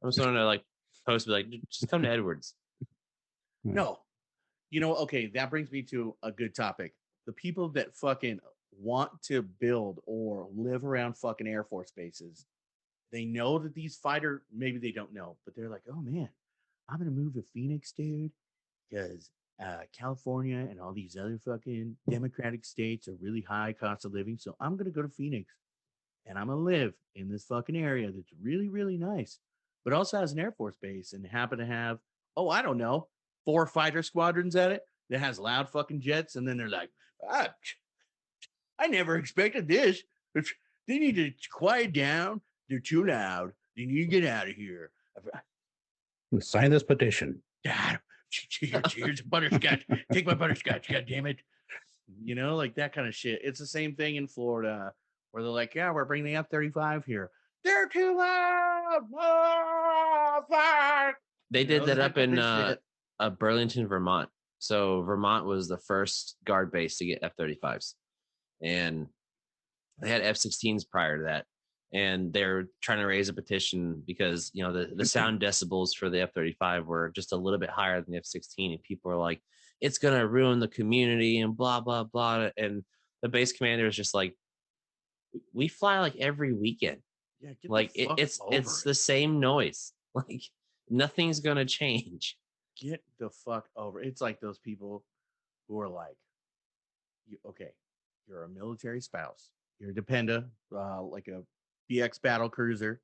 I was wanted to like post, be like, just come to Edwards. No. Okay, that brings me to a good topic. The people that fucking want to build or live around fucking Air Force bases, they know that these maybe they don't know, but they're like, oh man, I'm going to move to Phoenix, dude, because California and all these other fucking democratic states are really high cost of living. So I'm going to go to Phoenix and I'm going to live in this fucking area that's really, really nice, but also has an Air Force base and happen to have, I don't know, 4 fighter squadrons at it that has loud fucking jets. And then they're like, I never expected this. They need to quiet down. They're too loud. They need to get out of here. Sign this petition. Dad, here's butterscotch. Take my butterscotch. God damn it. Like that kind of shit. It's the same thing in Florida where they're like, yeah, we're bringing the F-35 here. They're too loud. Oh, fuck. They did that up in Burlington, Vermont. So Vermont was the first guard base to get F-35s. And they had F-16s prior to that. And they're trying to raise a petition because, the sound decibels for the F-35 were just a little bit higher than the F-16. And people are like, it's going to ruin the community and blah, blah, blah. And the base commander is just like, we fly like every weekend. Yeah, like it's the same noise. Like nothing's going to change. Get the fuck over. It's like those people who are like, you're a military spouse. You're a dependa, like a BX battle cruiser,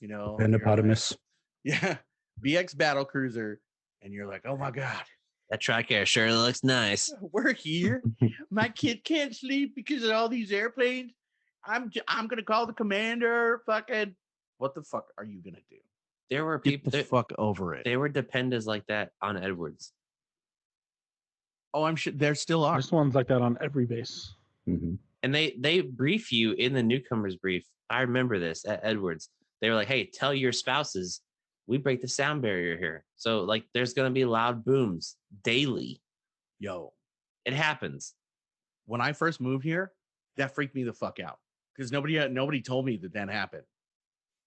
Dependopotamus. Yeah, BX battle cruiser, and you're like, oh my god, that TRICARE sure looks nice. We're here. My kid can't sleep because of all these airplanes. I'm gonna call the commander. Fucking, what the fuck are you gonna do? There were people. Get the fuck over it. They were dependas like that on Edwards. Oh, I'm sure there still are. There's ones like that on every base. Mm-hmm. And they brief you in the newcomers brief. I remember this at Edwards. They were like, hey, tell your spouses we break the sound barrier here. So like there's going to be loud booms daily. Yo, it happens. When I first moved here, that freaked me the fuck out because nobody told me that happened.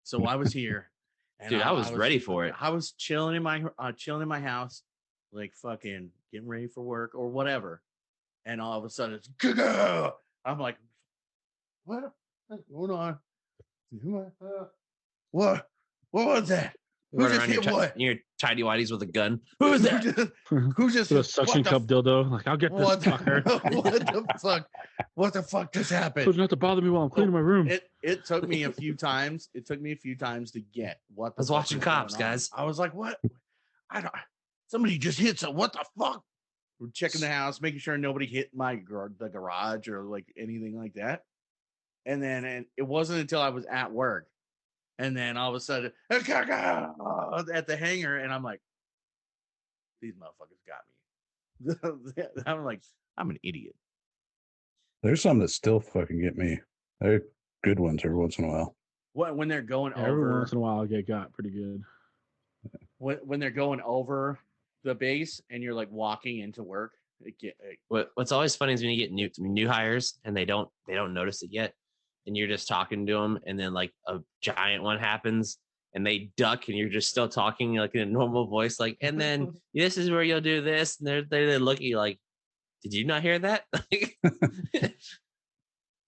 So I was here. And dude, I was ready for it. I was chilling in my house, like fucking getting ready for work or whatever. And all of a sudden it's I'm like, what's going on? What was that? Who just hit what? Your tidy whities with a gun. Who is that? Who just with a suction cup dildo? Like, I'll get this fucker. What the fuck? What the fuck just happened? So you don't have to bother me while I'm cleaning my room. It took me a few times. It took me a few times to get what. I was watching Cops, guys. I was like, what? I don't. somebody just hit some. What the fuck? We're checking the house, making sure nobody hit the garage or like anything like that. And then it wasn't until I was at work, and then all of a sudden at the hangar, and I'm like, these motherfuckers got me. I'm like, I'm an idiot. There's some that still fucking get me. They're good ones every once in a while. When they're going over, every once in a while I get got pretty good. When they're going over the base and you're like walking into work. What's always funny is when you get new hires and they don't notice it yet, and you're just talking to them, and then like a giant one happens and they duck, and you're just still talking like in a normal voice, like, and then this is where you'll do this, and they look at you like, did you not hear that?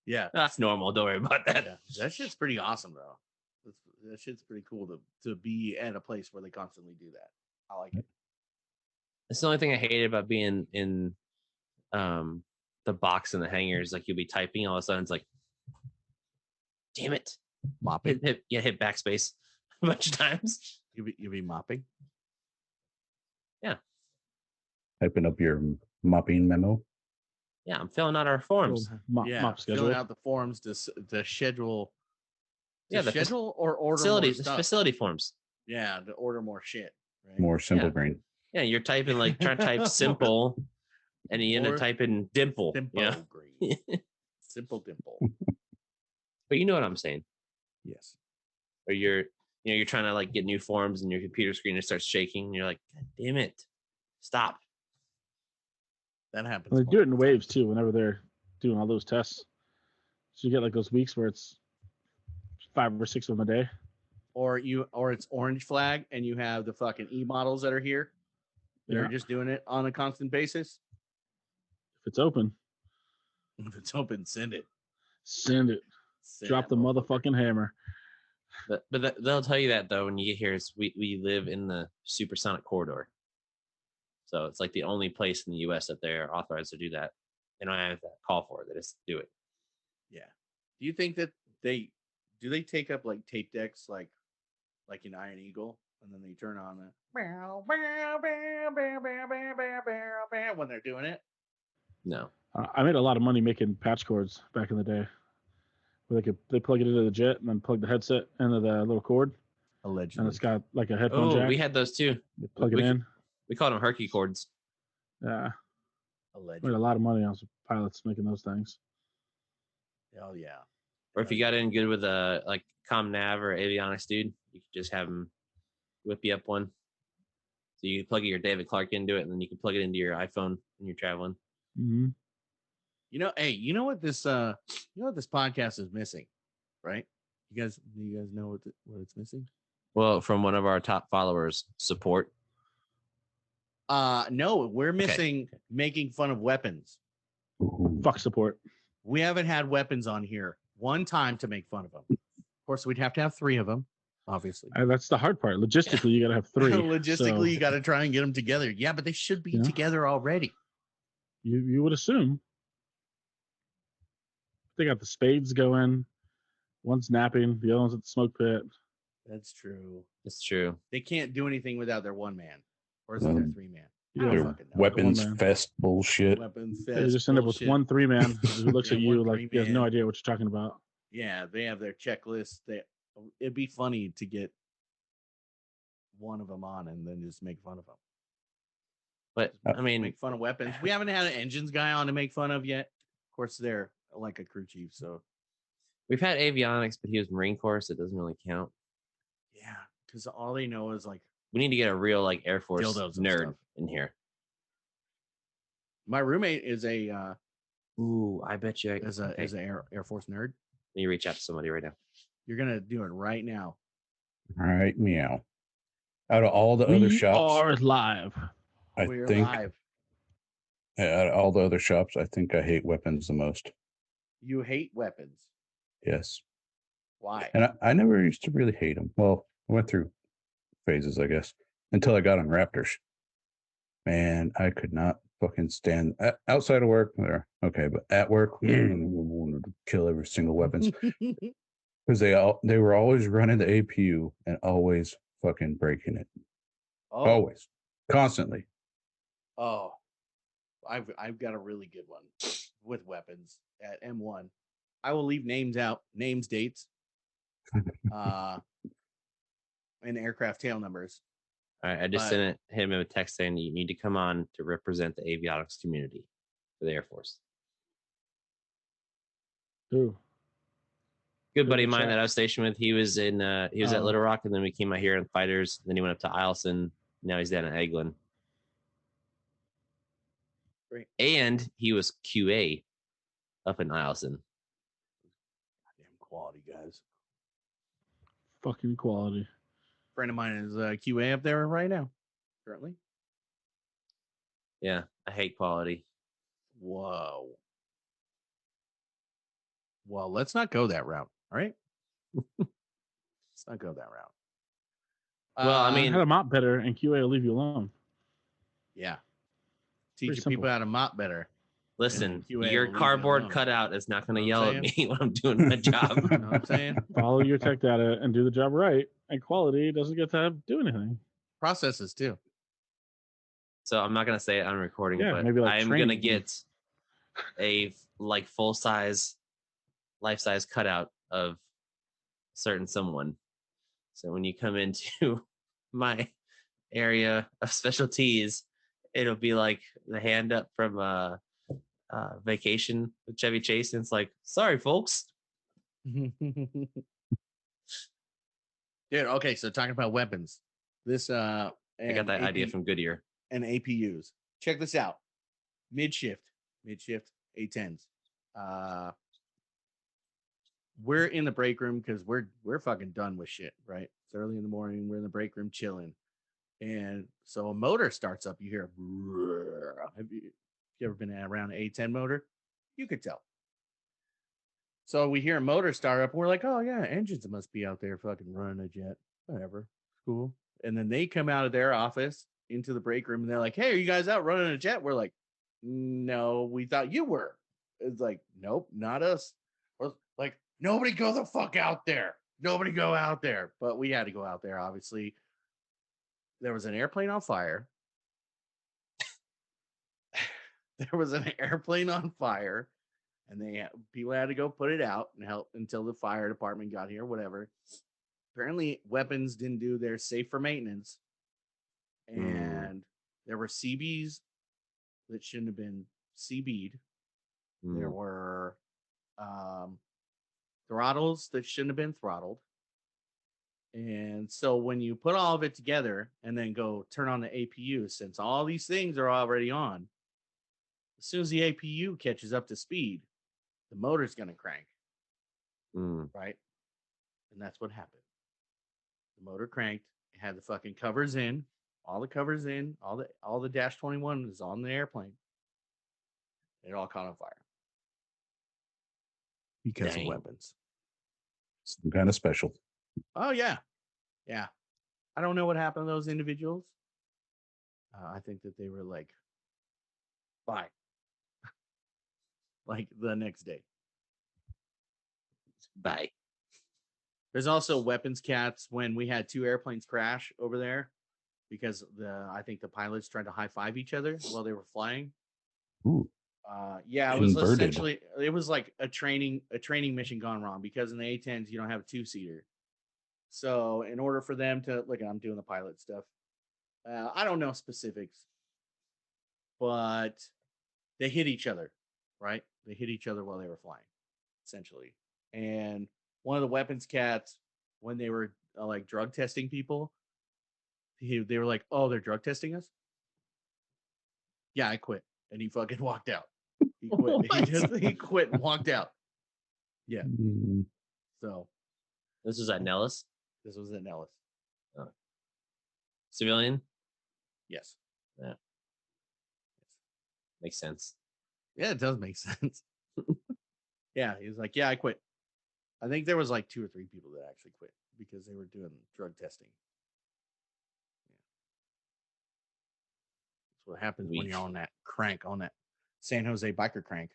Yeah, that's normal. Don't worry about that. Yeah. That shit's pretty awesome though. That shit's pretty cool to be at a place where they constantly do that. I like it. That's the only thing I hated about being in the box in the hangars. Like you'll be typing, all of a sudden it's like, damn it, mopping. Hit backspace a bunch of times. You'll be mopping. Yeah. Typing up your mopping memo. Yeah, I'm filling out our forms. Mop schedule. Filling out the forms to schedule. Schedule or order facility forms. Yeah, to order more shit. Right? More simple green. Yeah, you're typing like trying to type simple, and you end up typing dimple. Dimple green. Simple dimple. But you know what I'm saying? Yes. Or you're trying to like get new forms, and your computer screen starts shaking, and you're like, God damn it, stop. That happens. Well, they do it in waves too. Whenever they're doing all those tests, so you get like those weeks where it's 5 or 6 of them a day. Or it's orange flag, and you have the fucking e-models that are here. They're just doing it on a constant basis. If it's open, send it. Send it. Drop the motherfucking hammer. But they'll tell you that though when you get here. Is we live in the supersonic corridor, so it's like the only place in the U.S. that they're authorized to do that. They don't have to call for it; they just do it. Yeah. Do you think that they take up like tape decks like in Iron Eagle, and then they turn on the when they're doing it? No. I made a lot of money making patch cords back in the day, where they plug it into the jet and then plug the headset into the little cord. Allegedly. And it's got like a headphone jack. We had those too. You plug it in. We called them herky cords. Yeah. Allegedly. Made a lot of money on some pilots making those things. Hell yeah. Or if you got in good with a like ComNav or avionics dude, you could just have them whip you up one. So you can plug your David Clark into it, and then you can plug it into your iPhone when you're traveling. Mm-hmm. You know what this podcast is missing, right? You guys know what it's missing? Well, from one of our top followers, support. No, we're missing making fun of weapons. Fuck support. We haven't had weapons on here one time to make fun of them. Of course, we'd have to have 3 of them, obviously. That's the hard part. Logistically, you got to have 3. Logistically, you got to try and get them together. Yeah, but they should be together already. You would assume. They got the spades going. One's napping. The other one's at the smoke pit. That's true. It's true. They can't do anything without their 1 man. Or is it their 3 man? Their weapons fest bullshit. Weapons fest. They just end up with 1 3-man who looks at you like he has no idea what you're talking about. Yeah, they have their checklist. It'd be funny to get one of them on and then just make fun of them. But I mean, make fun of weapons. We haven't had an engines guy on to make fun of yet. Of course, they're like a crew chief, so we've had avionics, but he was Marine Corps, so it doesn't really count. Yeah, because all they know is like we need to get a real like Air Force nerd in here. My roommate is a I bet you is an Air Force nerd. You reach out to somebody right now. You're gonna do it right now. All right, meow. Out of all the other shops, are live. We're live. Out of all the other shops, I think I hate weapons the most. You hate weapons? Yes. Why? And I never used to really hate them. Well, I went through phases, I guess, until I got on Raptors. Man, I could not fucking stand outside of work. Okay, but at work, I wanted to kill every single weapons because they were always running the APU and always fucking breaking it. Always. constantly. Oh, I've got a really good one with weapons at M1. I will leave names out, names, dates, and aircraft tail numbers. All right, I just sent him a text saying you need to come on to represent the avionics community for the Air Force. Who? Good buddy of mine that I was stationed with. He was at Little Rock, and then we came out here in fighters. Then he went up to Eielson. Now he's down at Eglin. Great. And he was QA up in Eielson. Damn quality, guys. Fucking quality. Friend of mine is QA up there right now, currently. Yeah, I hate quality. Whoa. Well, let's not go that route. All right. Let's not go that route. Well, I mean, I had a mop better, and QA will leave you alone. Yeah. Teach people how to mop better. Listen, your cardboard cutout is not going to yell at me when I'm doing my job. You know what I'm saying? Follow your tech data and do the job right, and quality doesn't get to do anything. Processes too. So I'm not going to say it on recording, but maybe like I'm going to get a full-size, life-size cutout of certain someone. So when you come into my area of specialties, it'll be like the hand up from Vacation with Chevy Chase, and it's like, sorry, folks. Dude, okay, so talking about weapons. This I got that idea from Goodyear. And APUs. Check this out. Mid-shift, A10s. We're in the break room because we're fucking done with shit, right? It's early in the morning. We're in the break room chilling. And so a motor starts up. You hear, have you ever been around an A10 motor? You could tell. So we hear a motor start up, and we're like, oh, yeah, engines must be out there fucking running a jet. Whatever. Cool. And then they come out of their office into the break room, and they're like, hey, are you guys out running a jet? We're like, no, we thought you were. It's like, nope, not us. We're like, nobody go the fuck out there. Nobody go out there. But we had to go out there, obviously. There was an airplane on fire. There was an airplane on fire, and people had to go put it out and help until the fire department got here, whatever. Apparently, weapons didn't do their safe for maintenance, and there were CBs that shouldn't have been CB'd. There were throttles that shouldn't have been throttled. And so when you put all of it together and then go turn on the APU, since all these things are already on, as soon as the APU catches up to speed, the motor's going to crank. Right? And that's what happened. The motor cranked. It had the fucking covers in, all the covers in, all the Dash 21 is on the airplane. It all caught on fire. Because of weapons. Some kind of special. Oh, yeah. Yeah. I don't know what happened to those individuals. I think that they were like, bye. Like the next day. Bye. There's also weapons cats when we had two airplanes crash over there because I think the pilots tried to high five each other while they were flying. Ooh. Yeah, it was essentially, it was like a training mission gone wrong because in the A10s you don't have a two-seater. So in order for them to look, I'm doing the pilot stuff. I don't know specifics, but they hit each other, right? They hit each other while they were flying, essentially. And one of the weapons cats, when they were like drug testing people, they were like, "Oh, they're drug testing us." Yeah, I quit, and he fucking walked out. He quit. He quit and walked out. Yeah. So this was at Nellis. This was at Nellis. Oh. Civilian? Yes. Yeah. Makes sense. Yeah, it does make sense. Yeah, he was like, yeah, I quit. I think there was like 2 or 3 people that actually quit because they were doing drug testing. Yeah. That's what happens when you're on that crank, on that San Jose biker crank.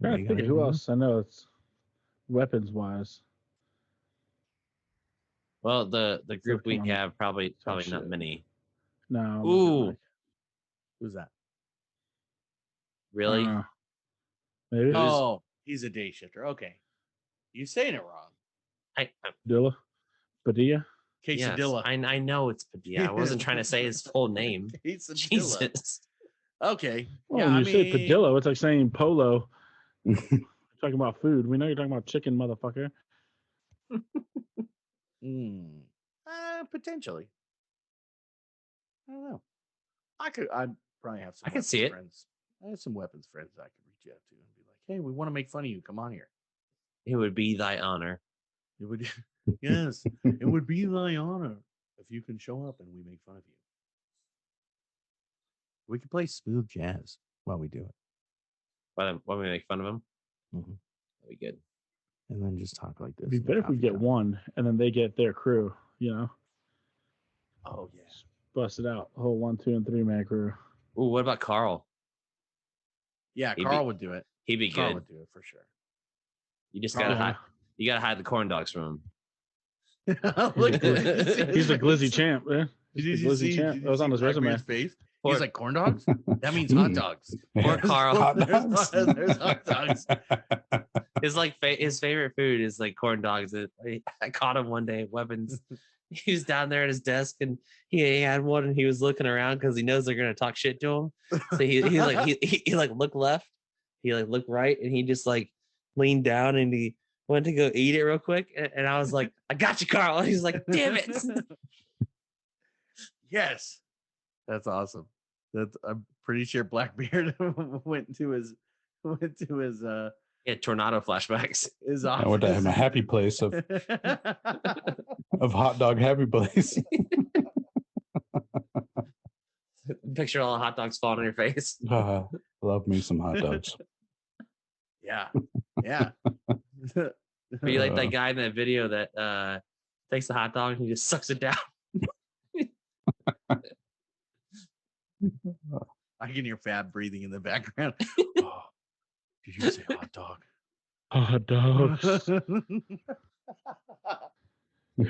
I think who else I know it's weapons wise. Well, the group we come on. have probably not shit. many. No. I'm Ooh. like, Who's that? Really? Maybe. Oh, he's a day shifter. Okay, you saying it wrong. Dilla. Padilla. Yes, Quesadilla. I know it's Padilla. I wasn't trying to say his full name. Quesadilla. Jesus. Okay. Well, Yeah, when I you say mean, Padillo, it's like saying polo. Talking about food. We know you're talking about chicken, motherfucker. Potentially. I don't know. I'd probably have some. I can see it. Friends. I have some weapons friends I could reach out to and be like, "Hey, we want to make fun of you. Come on here." It would be thy honor. It would, yes, it would be thy honor if you can show up and we make fun of you. We could play smooth jazz while we do it. Why we make fun of him? Mm-hmm. That'd be good. And then just talk like this. It'd be better if we get one and then they get their crew, you know? Oh, yeah. Bust it out. The whole 1, 2, and 3 man crew. Ooh, what about Carl? Yeah, Carl would do it. He'd be Carl good. would do it for sure. You just gotta hide. You gotta hide the corn dogs from him. Look, he's a glizzy champ, man. He's a glizzy champ. That was on his resume. Face? He's like, corn dogs? That means hot dogs. Poor Carl. There's hot dogs. His favorite food is like corn dogs. I caught him one day at Weapons. He was down there at his desk and he had one and he was looking around because he knows they're gonna talk shit to him. So he looked left, he like looked right, and he just like leaned down and he went to go eat it real quick. And I was like, I got you, Carl. And he's like, damn it. Yes. That's awesome. I'm pretty sure Blackbeard went to his tornado flashbacks. His office. I went to a happy place of hot dog happy place. Picture all the hot dogs falling on your face. Love me some hot dogs. Yeah. Yeah. Are you like that guy in that video that takes the hot dog and he just sucks it down? I can hear Fab breathing in the background. Oh, did you say hot dog? Hot dogs.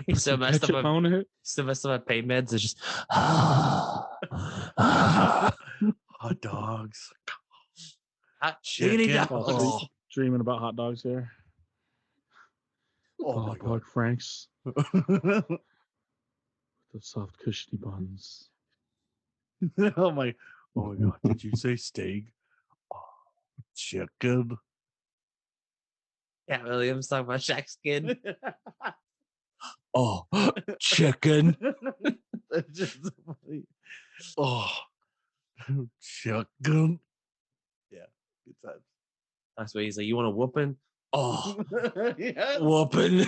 He's so messed up. So messed up at pain meds. It's just hot dogs. Hot chicken. Dreaming about hot dogs here. Oh, hot dog Franks. The soft cushiony buns. Oh my god, did you say steak? Oh, chicken. Yeah, Williams talking about Shaq's kid. Oh, chicken. That's just funny. Oh, chicken. Yeah, good times. That's what he's like. You want a whooping? Oh, yes. whooping.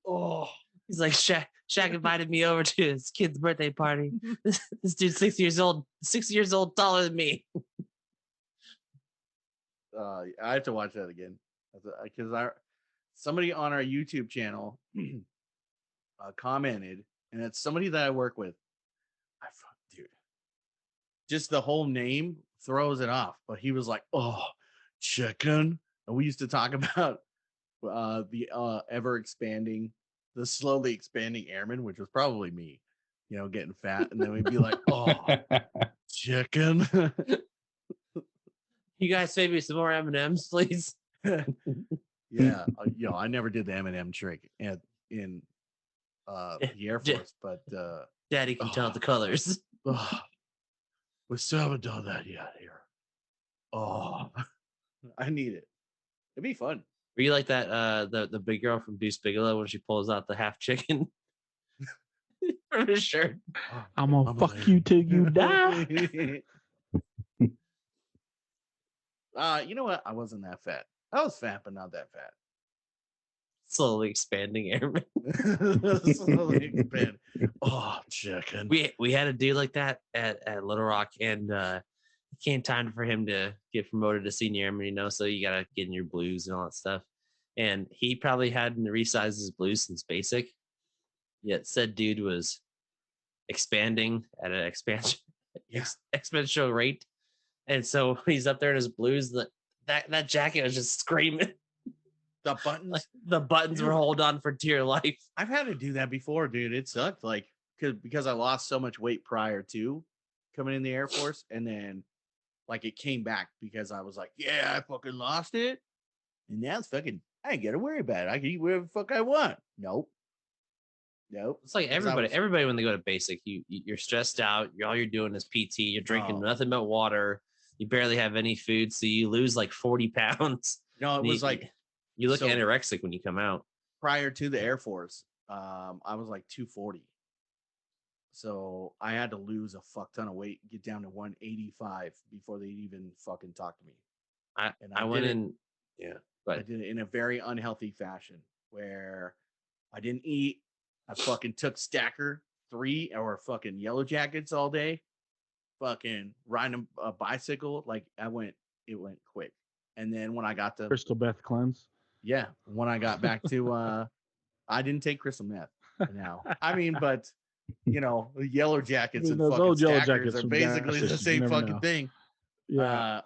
Oh, he's like, Shaq invited me over to his kid's birthday party. This dude's 6 years old, taller than me. I have to watch that again because somebody on our YouTube channel commented, and it's somebody that I work with. Dude, just the whole name throws it off. But he was like, "Oh, chicken," and we used to talk about the slowly expanding airman, which was probably me, getting fat, and then we'd be like, "Oh, chicken." You guys save me some more M&Ms, please. Yeah, I never did the M&M trick in the Air Force, but Daddy can tell the colors. We still haven't done that yet here. Oh, I need it. It'd be fun. Were you like that? The big girl from Deuce Bigelow when she pulls out the half chicken from his shirt. I'm gonna fuck you till you die. You know what? I wasn't that fat. I was fat, but not that fat. Slowly expanding airman. Slowly expand. Oh, chicken. We had a dude like that at Little Rock, and it came time for him to get promoted to senior airman. So you gotta get in your blues and all that stuff. And he probably hadn't resized his blues since basic. Yet said dude was expanding at an exponential rate. And so he's up there in his blues. That jacket was just screaming. The buttons. Like the buttons were hold on for dear life. I've had to do that before, dude. It sucked. Like, because I lost so much weight prior to coming in the Air Force, and then like it came back because I was like, yeah, I fucking lost it, and now it's fucking. I ain't gotta worry about it. I can eat whatever the fuck I want. Nope. It's like everybody when they go to basic, you're stressed out. All you're doing is PT. You're drinking nothing but water. You barely have any food, so you lose like 40 pounds. No, it was like you look anorexic when you come out. Prior to the Air Force, I was like 240. So I had to lose a fuck ton of weight, get down to 185 before they even fucking talk to me. I went in, yeah, but I did it in a very unhealthy fashion where I didn't eat. I fucking took Stacker 3 or fucking Yellow Jackets all day, fucking riding a bicycle. Like it went quick. And then when I got to Crystal Meth cleanse. Yeah. When I got back to, I didn't take crystal meth now. I mean, but the Yellow Jackets and fucking Stackers are basically the same fucking thing. Yeah.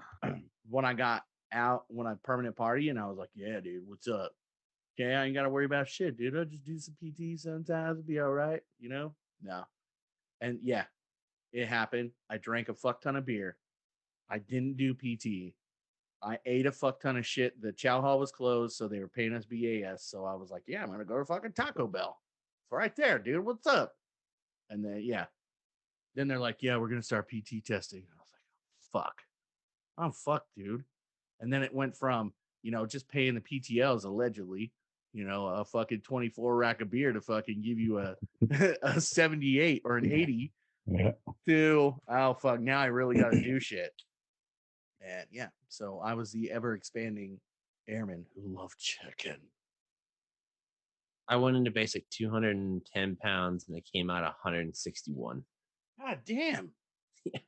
When I got out, when I permanent party, and I was like, yeah, dude, what's up? Okay, I ain't got to worry about shit, dude. I'll just do some PT sometimes. It'll be all right, No. And yeah, it happened. I drank a fuck ton of beer. I didn't do PT. I ate a fuck ton of shit. The chow hall was closed, so they were paying us BAS. So I was like, yeah, I'm going to go to fucking Taco Bell. It's right there, dude. What's up? And then, Then they're like, yeah, we're going to start PT testing. I was like, fuck. I'm fucked, dude. And then it went from, just paying the PTLs allegedly, a fucking 24 rack of beer to fucking give you a 78 or an 80 to, oh, fuck, now I really got to do shit. And yeah, so I was the ever expanding airman who loved chicken. I went into basic 210 pounds and I came out 161. God damn. Yeah.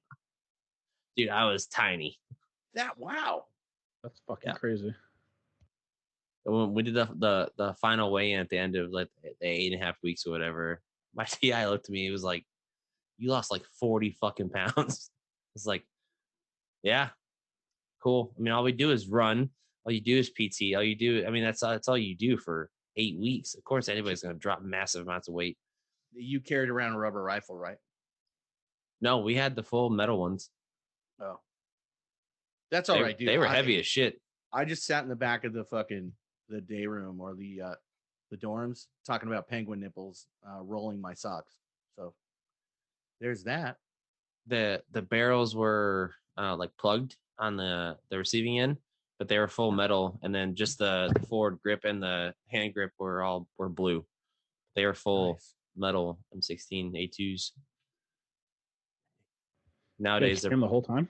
Dude, I was tiny. Wow. That's fucking crazy. When we did the final weigh-in at the end of like the 8.5 weeks or whatever, my TI looked at me. He was like, "You lost like 40 fucking pounds." It's like, yeah, cool. I mean, all we do is run. All you do is PT. All you do, I mean, that's all you do for 8 weeks. Of course, anybody's gonna drop massive amounts of weight. You carried around a rubber rifle, right? No, we had the full metal ones. Oh, that's all right, dude. They were heavy as shit. I just sat in the back of the day room or the dorms talking about penguin nipples, rolling my socks. So there's that. The barrels were like plugged on the receiving end, but they were full metal, and then just the forward grip and the hand grip were blue. They were full metal M16 A2s. Nowadays they're the whole time.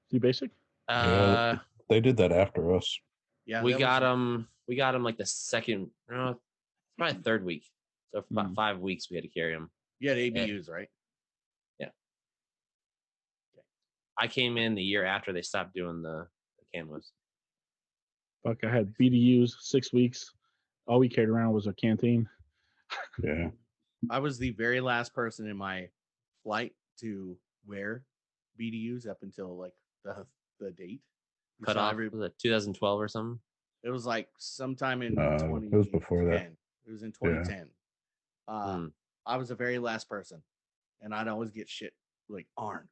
Do basic? They did that after us. Yeah, we got them. We got them like the second, probably third week. So for about 5 weeks, we had to carry them. You had ABUs, right? Yeah. Okay. I came in the year after they stopped doing the camos. Fuck, I had BDUs 6 weeks. All we carried around was a canteen. Yeah. I was the very last person in my flight to wear BDUs up until like the date. Cut off was it 2012 or something? It was like sometime in 2010. It was before that. It was in 2010. Yeah. I was the very last person, and I'd always get shit like, Arn,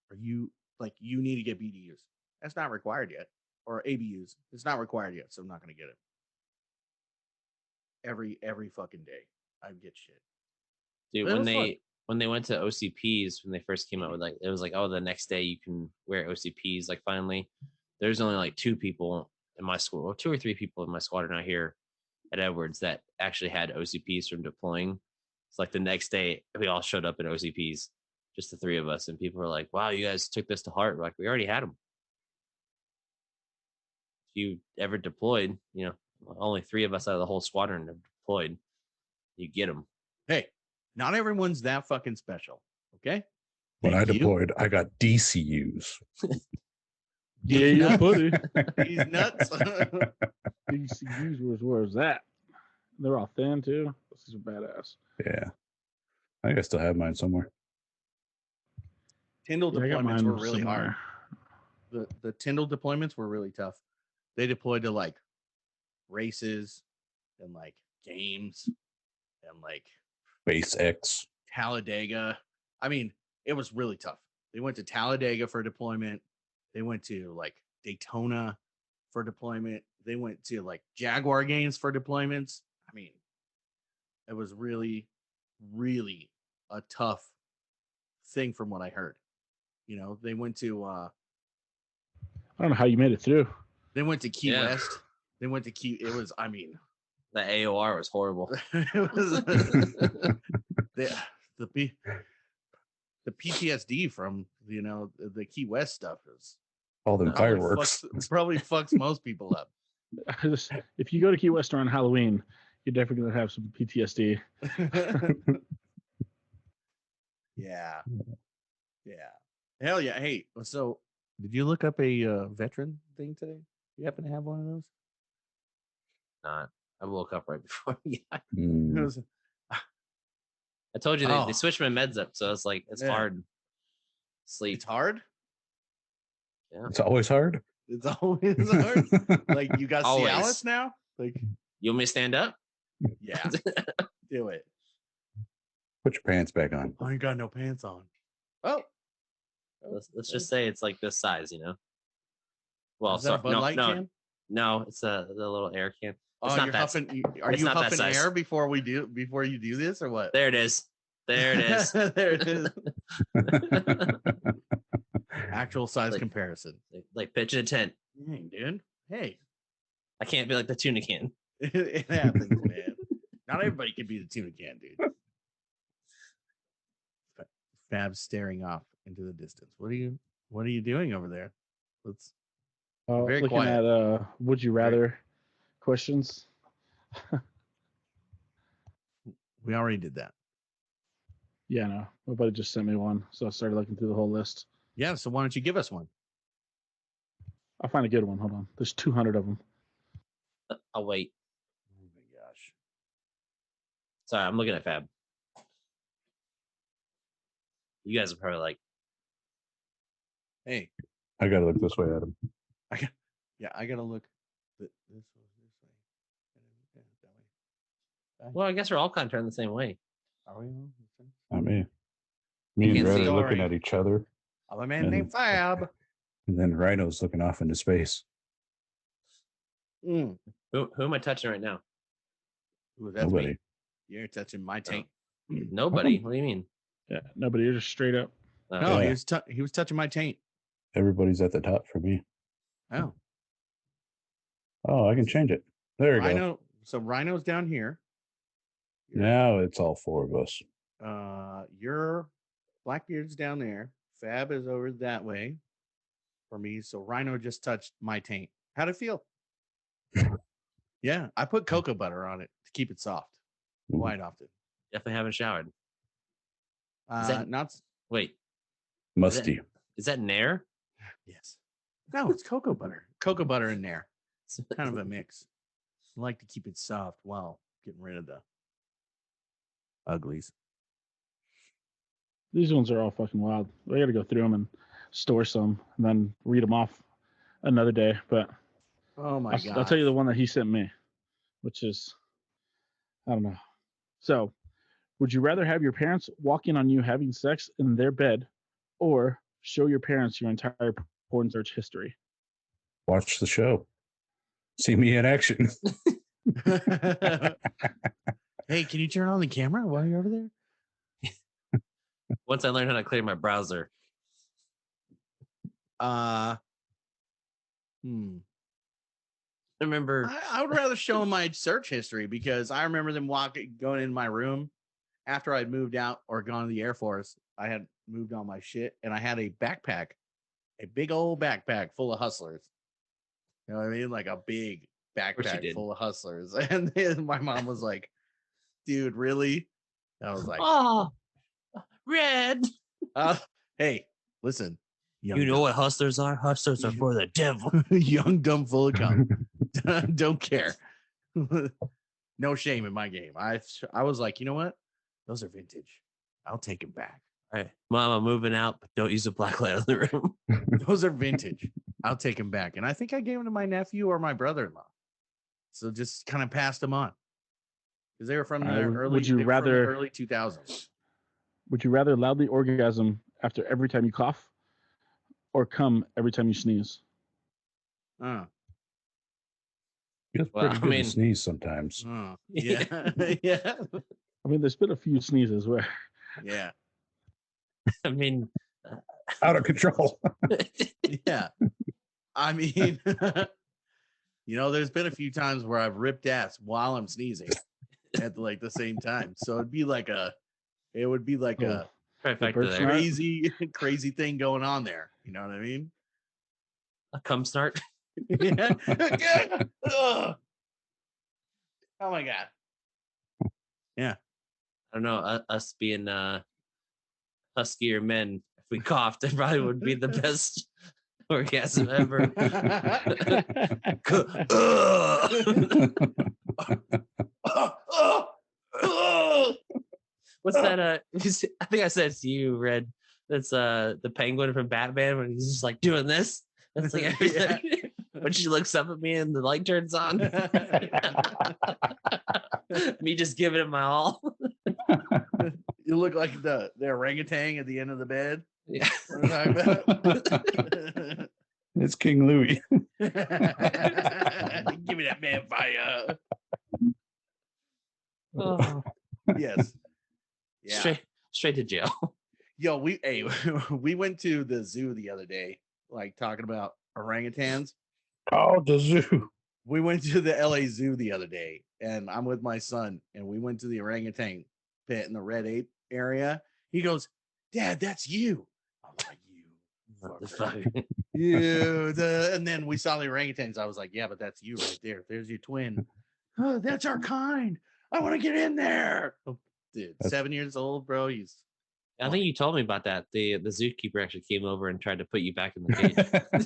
are you like, you need to get BDUs? That's not required yet. Or ABUs. It's not required yet, so I'm not going to get it. Every fucking day, I'd get shit. Dude, when they went to OCPs, when they first came out with like, it was like, oh, the next day you can wear OCPs. Like finally, there's only like 2 people in my school, or 2 or 3 people in my squadron out here at Edwards that actually had OCPs from deploying. It's like the next day we all showed up in OCPs, just the 3 of us, and people were like, "Wow, you guys took this to heart." We're like, we already had them. If you ever deployed, only 3 of us out of the whole squadron have deployed. You get them. Hey, not everyone's that fucking special. Okay. When I deployed, I got DCUs. Yeah, you buddy. He's nuts. DCUs, where's that? They're all thin too. These are badass. Yeah. I think I still have mine somewhere. Tyndall deployments were really hard. The Tyndall deployments were really tough. They deployed to like races and like games and like SpaceX. Talladega. I mean, it was really tough. They went to Talladega for deployment. They went to like Daytona for deployment. They went to like Jaguar games for deployments. I mean, it was really, really a tough thing from what I heard. You know, they went to I don't know how you made it through. They went to Key West. They went to Key. It was, I mean, the AOR was horrible. It was the PTSD from the Key West stuff is all the fireworks. Probably fucks most people up. If you go to Key West around Halloween, you're definitely gonna have some PTSD. Yeah. Hell yeah. Hey, so did you look up a veteran thing today? You happen to have one of those? Not. I woke up right before. It was, I told you they switched my meds up, so it's like it's hard. Sleep. It's hard. Yeah. It's always hard. It's always hard. Like you got Cialis now. Like you want me to stand up? Yeah. Do it. Put your pants back on. I ain't got no pants on. Oh. Let's just say it's like this size, you know. Well, is that a Bud Light can? No, it's the little air can. It's not huffing. Are you huffing air before you do this or what? There it is. There it is. There it is. Actual size comparison. Like pitching a tent. Dang, dude. Hey. I can't be like the tuna can. It happens, man. Not everybody can be the tuna can, dude. Fab's staring off into the distance. What are you doing over there? Let's very looking quiet. at would you rather questions. We already did that. Yeah, no. My buddy just sent me one, so I started looking through the whole list. Yeah, so why don't you give us one? I'll find a good one. Hold on. There's 200 of them. I'll wait. Oh my gosh. Sorry, I'm looking at Fab. You guys are probably like, hey. I gotta look this way at him. I gotta look this way. Well, I guess we're all kind of turned the same way. Are we? Not me. Me and Red are looking at each other. I'm a man named Fab. And then Rhino's looking off into space. Who am I touching right now? Ooh, that's nobody. Me. You're touching my tank. Nobody. What do you mean? Yeah, nobody. You're just straight up. No, yeah. he was touching my taint. Everybody's at the top for me. Oh, I can change it. There we go. So Rhino's down here. Now it's all four of us. Your Blackbeard's down there. Fab is over that way for me. So Rhino just touched my taint. How'd it feel? Yeah, I put cocoa butter on it to keep it soft. Quite often. Definitely haven't showered. Wait. Musty. Is that Nair? Yes. No, it's cocoa butter. Cocoa butter and Nair. It's kind of a mix. I like to keep it soft while getting rid of the uglies. These ones are all fucking wild. I got to go through them and store some and then read them off another day. But oh my God. I'll tell you the one that he sent me, which is, I don't know. So, would you rather have your parents walk in on you having sex in their bed or show your parents your entire porn search history? Watch the show. See me in action. Hey, can you turn on the camera while you're over there? Once I learn how to clear my browser. I remember. I would rather show them my search history because I remember them going in my room after I'd moved out or gone to the Air Force. I had moved all my shit and I had a backpack, a big old backpack full of hustlers. You know what I mean? Like a big backpack full of hustlers. And then my mom was like, dude, really? And I was like, oh, Red. Hey, listen. You know what hustlers are? Hustlers are for the devil. Young, dumb, full of cum. Don't care. No shame in my game. I was like, you know what? Those are vintage. I'll take them back. All right, Mom, I'm moving out, but don't use a black light in the room. Those are vintage. I'll take them back. And I think I gave them to my nephew or my brother-in-law. So just kind of passed them on because they were from the early 2000s. Would you rather loudly orgasm after every time you cough, or come every time you sneeze? Feels pretty good to sneeze sometimes. Yeah. Yeah. I mean, there's been a few sneezes where. Yeah. I mean, out of control. Yeah. I mean, there's been a few times where I've ripped ass while I'm sneezing at like the same time. So it would be like a crazy thing going on there. You know what I mean? A cum snart. Yeah. Oh my God. Yeah. I don't know. Us being huskier men, if we coughed, it probably would be the best orgasm ever. What's that? I think I said it to you, Red. That's the penguin from Batman when he's just like doing this. That's like everything. Yeah. When she looks up at me and the light turns on. Me just giving it my all. You look like the orangutan at the end of the bed. Yeah. It's King Louis. Give me that man fire. Oh. Yes. Yeah. Straight to jail. Yo, we went to the zoo the other day, like talking about orangutans. Oh, the zoo. We went to the LA Zoo the other day, and I'm with my son, and we went to the orangutan pit in the red ape area. He goes, "Dad, that's you." I'm like, "You." And then we saw the orangutans. I was like, "Yeah, but that's you right there. There's your twin." "Oh, that's our kind. I want to get in there." Oh, dude, 7 years old, bro. I think you told me about that. The zookeeper actually came over and tried to put you back in the cage.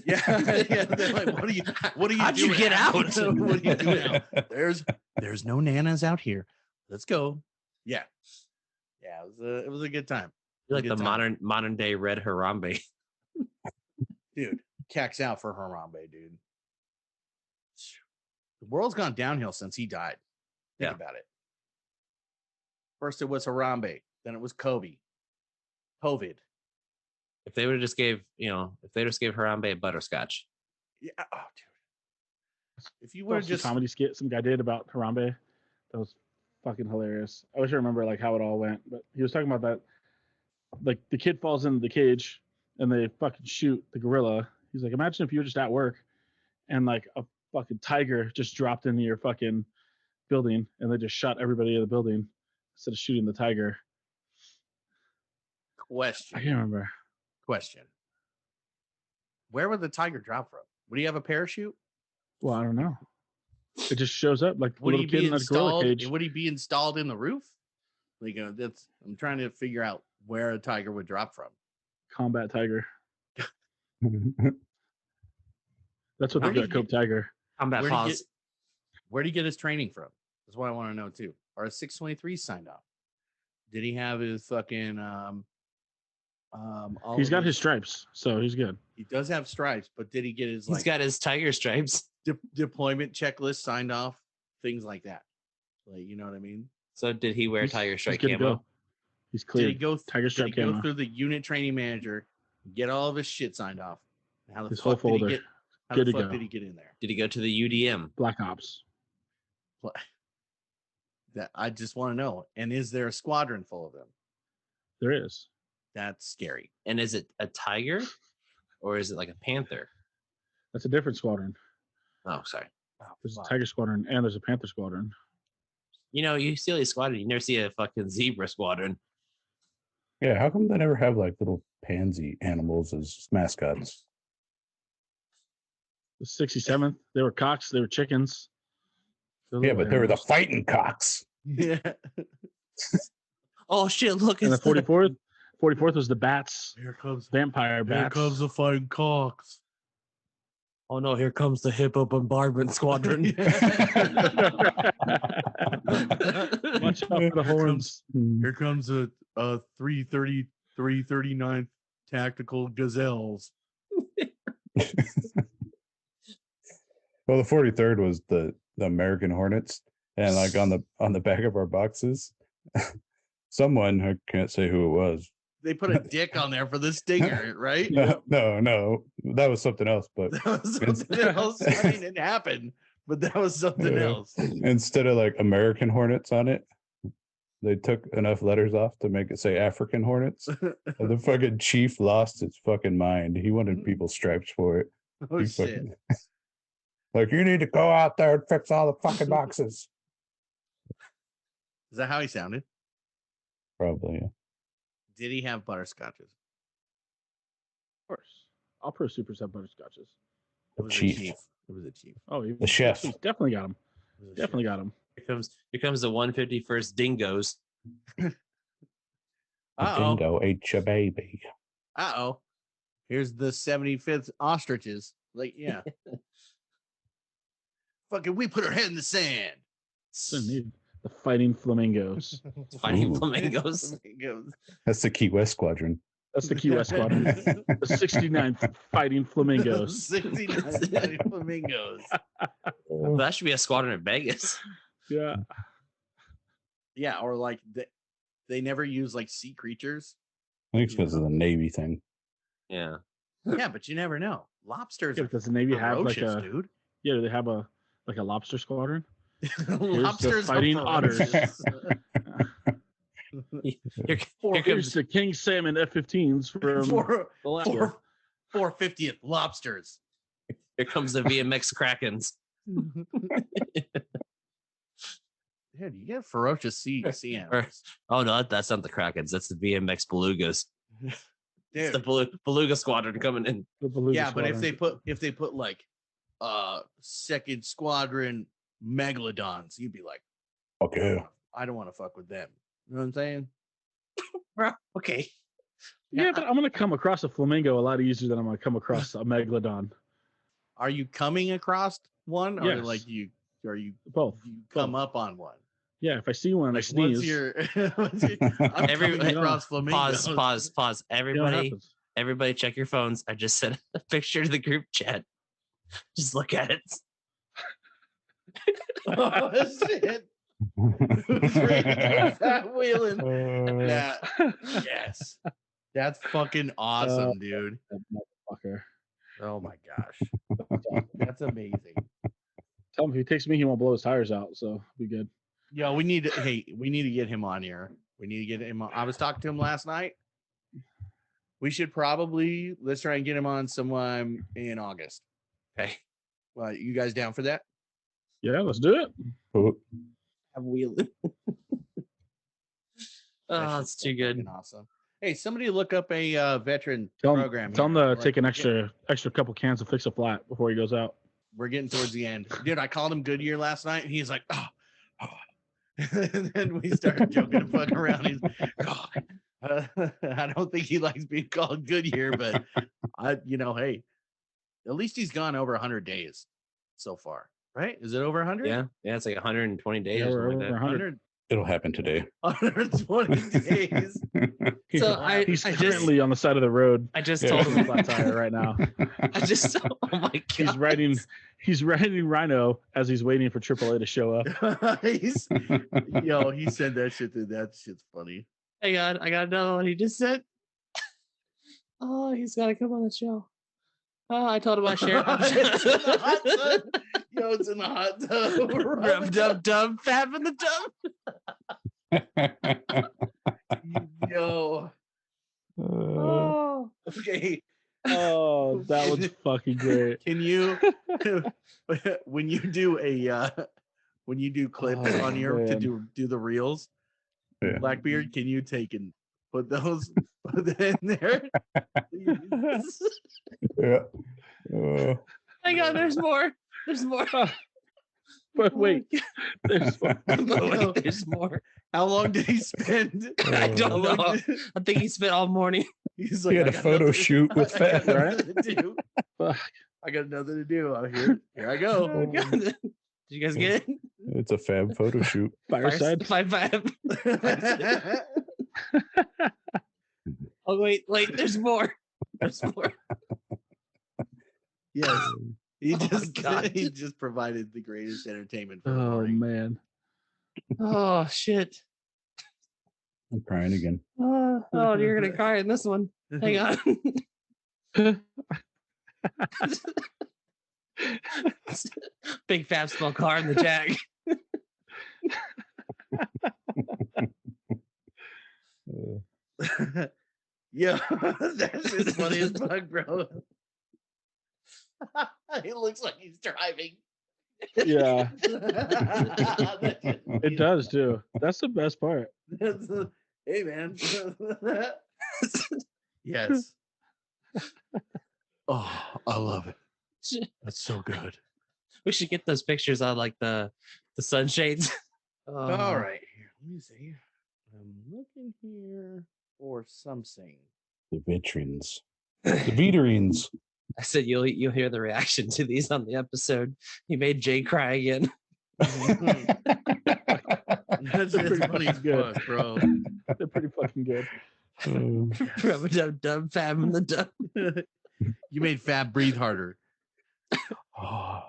Yeah. They're like, what are you How'd doing? You get out? What are you doing now? There's no nanas out here. Let's go. Yeah. Yeah, it was a good time. You're like the modern day Red Harambe. Dude, cacks out for Harambe, dude. The world's gone downhill since he died. Think about it. First it was Harambe, then it was Kobe. COVID. If they would have just gave Harambe a butterscotch. Yeah. Oh, dude. If you would have just comedy skit some guy did about Harambe, that was fucking hilarious. I wish I remember like how it all went, but he was talking about that. Like the kid falls into the cage and they fucking shoot the gorilla. He's like, imagine if you were just at work and like a fucking tiger just dropped into your fucking building and they just shot everybody in the building instead of shooting the tiger. Question. I can't remember. Question. Where would the tiger drop from? Would he have a parachute? Well, I don't know. It just shows up like would little he kid be in a gorilla cage. Would he be installed in the roof? Like I'm trying to figure out where a tiger would drop from. Combat tiger. That's what they got. Cope tiger. Combat pause. Where did he get his training from? That's what I want to know too. Are his 623 signed off? Did he have his fucking he's got his stripes, so he's good. He does have stripes, but did he get his He's got his tiger stripes. Deployment checklist signed off? Things like that. Like, you know what I mean? So did he wear tiger stripe camo? He's clear. Did he go tiger stripe camo? Go through the unit training manager, get all of his shit signed off? How the his fuck whole folder. Did he get? How the fuck did he get in there? Did he go to the UDM? Black Ops. That I just want to know. And is there a squadron full of them? There is. That's scary. And is it a tiger or is it like a panther? That's a different squadron. Oh, sorry. There's a tiger squadron and there's a panther squadron. You know, you see a squadron, you never see a fucking zebra squadron. Yeah, how come they never have like little pansy animals as mascots? The 67th, they were cocks, they were chickens. Yeah, but they were the fighting cocks. Yeah. Oh shit! Look, and the 44th was the bats. Here comes vampire bats. Here comes the fighting cocks. Oh no! Here comes the hippo bombardment squadron. Watch out for the horns. Here comes a 339 tactical gazelles. Well, the 43rd was the the American Hornets, and like on the back of our boxes, someone, I can't say who it was. They put a dick on there for the stinger, right? No, that was something else. But that was something else. I mean, it happened, but that was something else. Instead of like American Hornets on it, they took enough letters off to make it say African Hornets. And the fucking chief lost his fucking mind. He wanted people's stripes for it. Oh shit! Like, you need to go out there and fix all the fucking boxes. Is that how he sounded? Probably, yeah. Did he have butterscotches? Of course. All pro supers have butterscotches. It was Chief. a chief. It was a chief. Oh, The chef. He's definitely got him. Definitely got him. Here comes the 151st dingoes. Dingo ate your baby. Uh-oh. Here's the 75th ostriches. Like, yeah. Fucking, we put our head in the sand. So neat. The fighting flamingos. Fighting Ooh. flamingos. That's the Key West Squadron. That's the Key West Squadron. The 69th Fighting Flamingos. 69 fighting flamingos. That should be a squadron in Vegas. Yeah. Yeah, or like they never use like sea creatures. I think it's because of the Navy thing. Yeah. Yeah, but you never know. Lobsters Yeah, are does the Navy have like ferocious, a dude. Yeah, do they have a lobster squadron? Lobsters fighting are otters. ferocious. Here Here's comes the King Salmon F-15s from Alaska. 450th lobsters. here comes the VMX Krakens. Dude, you get ferocious sea animals. Oh no, that's not the Krakens. That's the VMX Belugas. It's Dude. the Beluga Squadron coming in. The Beluga Yeah, but Squadron. if they put like second squadron megalodons, you'd be like, Okay. I don't want to fuck with them. You know what I'm saying? Okay. Yeah, but I'm gonna come across a flamingo a lot easier than I'm gonna come across a megalodon. Are you coming across one, or Yes. like you Both. come up on one? Yeah, if I see one and I Like, sneeze, I'm Every- coming across flamingos. Pause. you know what Everybody, happens. everybody, check your phones. I just sent a picture to the group chat. Just look at it. Oh shit! Fat wheeling. That, yes, that's fucking awesome, dude. That motherfucker. Oh my gosh, that's amazing. Tell him if he takes me, he won't blow his tires out, so be good. Yo, we need to get him on here. We need to get him on. I was talking to him last night. We should let's try and get him on sometime in August. Okay. Well, you guys down for that? Yeah, let's do it. I'm wheeling. Oh, it's too good. Awesome. Hey, somebody look up a veteran Tell him, program. tell him here. to take an extra couple cans of Fix a Flat before he goes out. We're getting towards the end. Dude, I called him Goodyear last night, and he's like, oh. And then we started joking and fucking around. He's, God, I don't think he likes being called Goodyear, but hey, at least he's gone over 100 days so far, right? Is it over 100? Yeah, it's like 120 days. Yeah, or we're something like over that. 100. It'll happen today. 120 days. So He's I currently on the side of the road. I just Yeah. told On a him. flat tire right now. I just. Oh my god. He's riding Rhino as he's waiting for AAA to show up. He said that shit. That shit's funny. Hang on, I got another one. He just said, "Oh, he's got to come on the show." Oh, I told him I shared. It's in the hot tub. Yo, it's in the hot tub. Rub dub dub, fab in the tub. Yo. Oh. Okay. Oh, that was fucking great. Can you when you do clips Oh, on here to man. do the reels, Yeah. Blackbeard, can you take and put that in there? Yeah. Hang on, there's more. There's more. But wait, there's But wait, there's more. How long did he spend? I don't How long know. did- I think he spent all morning. He's He had "I a got photo nothing- shoot with I got Fat, nothing to do. Fuck. I got nothing to do. I'm here. Here I go. Oh, God. Did you guys get it? It's a fab photo shoot. Fireside. Five. Oh wait, there's more. There's more. Yes. He Oh my just God. he just provided the greatest entertainment for the Oh morning. man. Oh shit. I'm crying again. Oh, you're gonna cry in this one. Hang on. Big fat small car in the jack. Yeah, that's just funny as fuck, bro. He looks like he's driving. Yeah, That's just it funny. does too. That's the best part. Hey, man. Yes. Oh, I love it. That's so good. We should get those pictures on like the sunshades. All right, here. Let me see. I'm looking here for something. The vitrines. The vitrines. I said you'll hear the reaction to these on the episode. He made Jay cry again. That's pretty funny as fucking good. fuck, bro. They're pretty fucking good. Rub a dub dub fab in the dub. You made Fab breathe harder. Oh,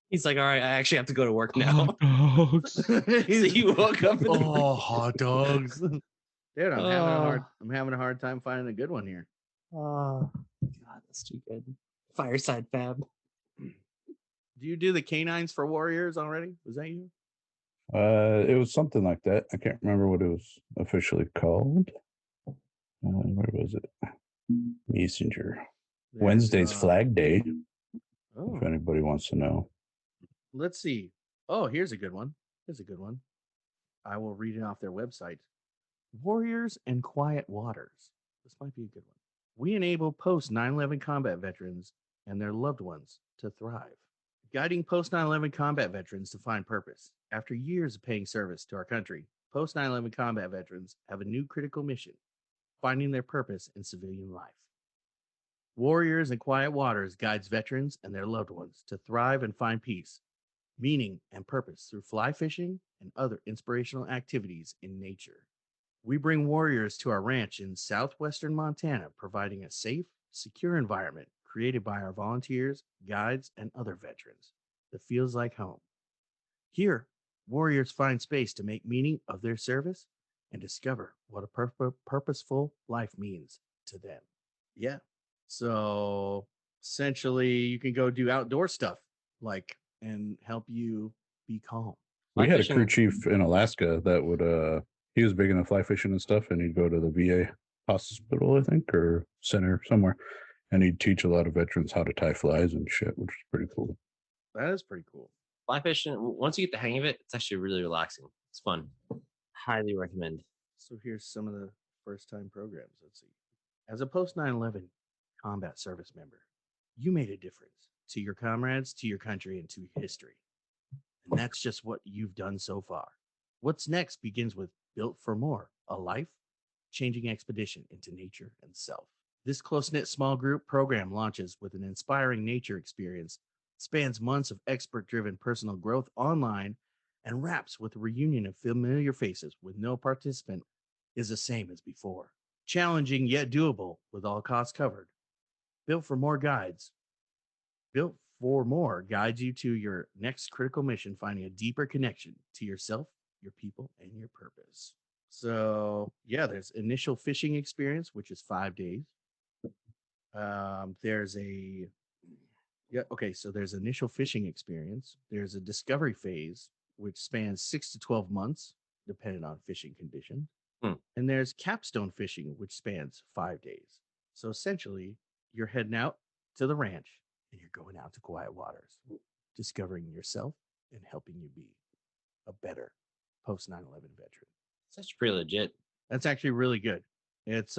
He's like, all right, I actually have to go to work now. dogs. So you woke up. Oh, hot dogs. Dude, Oh. I'm having a hard time finding a good one here. Oh, God, that's too good. Fireside fab. Do you do the canines for warriors already? Was that you? It was something like that. I can't remember what it was officially called. Where was it? Messenger. There's, Wednesday's Flag Day, Oh, if anybody wants to know. let's see. Oh, here's a good one. I will read it off their website. Warriors and Quiet Waters. This might be a good one. We enable post 9/11 combat veterans and their loved ones to thrive. Guiding post 9/11 combat veterans to find purpose. After years of paying service to our country, post 9/11 combat veterans have a new critical mission: finding their purpose in civilian life. Warriors and Quiet Waters guides veterans and their loved ones to thrive and find peace, meaning, and purpose through fly fishing and other inspirational activities in nature. We bring warriors to our ranch in southwestern Montana, providing a safe, secure environment created by our volunteers, guides, and other veterans that feels like home. Here, warriors find space to make meaning of their service and discover what a purposeful life means to them. Yeah. So essentially, you can go do outdoor stuff and help you be calm. We Fly had a fishing- crew chief in Alaska that would he was big into fly fishing and stuff, and he'd go to the VA hospital, I think, or center somewhere, and he'd teach a lot of veterans how to tie flies and shit, which is pretty cool. That is pretty cool. Fly fishing, once you get the hang of it, it's actually really relaxing. It's fun. Highly recommend. So here's some of the first time programs. Let's see. As a post 9/11 combat service member, you made a difference to your comrades, to your country, and to history. And that's just what you've done so far. What's next begins with Built for More, a life-changing expedition into nature and self. This close-knit small group program launches with an inspiring nature experience, spans months of expert-driven personal growth online, and wraps with a reunion of familiar faces with no participant is the same as before. Challenging yet doable with all costs covered. Built for More guides you to your next critical mission, finding a deeper connection to yourself, your people, and your purpose. So yeah, there's initial fishing experience, which is 5 days. So there's initial fishing experience. There's a discovery phase, which spans 6 to 12 months, depending on fishing conditions. And there's capstone fishing, which spans 5 days. So essentially, you're heading out to the ranch and you're going out to quiet waters, discovering yourself and helping you be a better post 9/11 veteran. That's pretty legit. That's actually really good. It's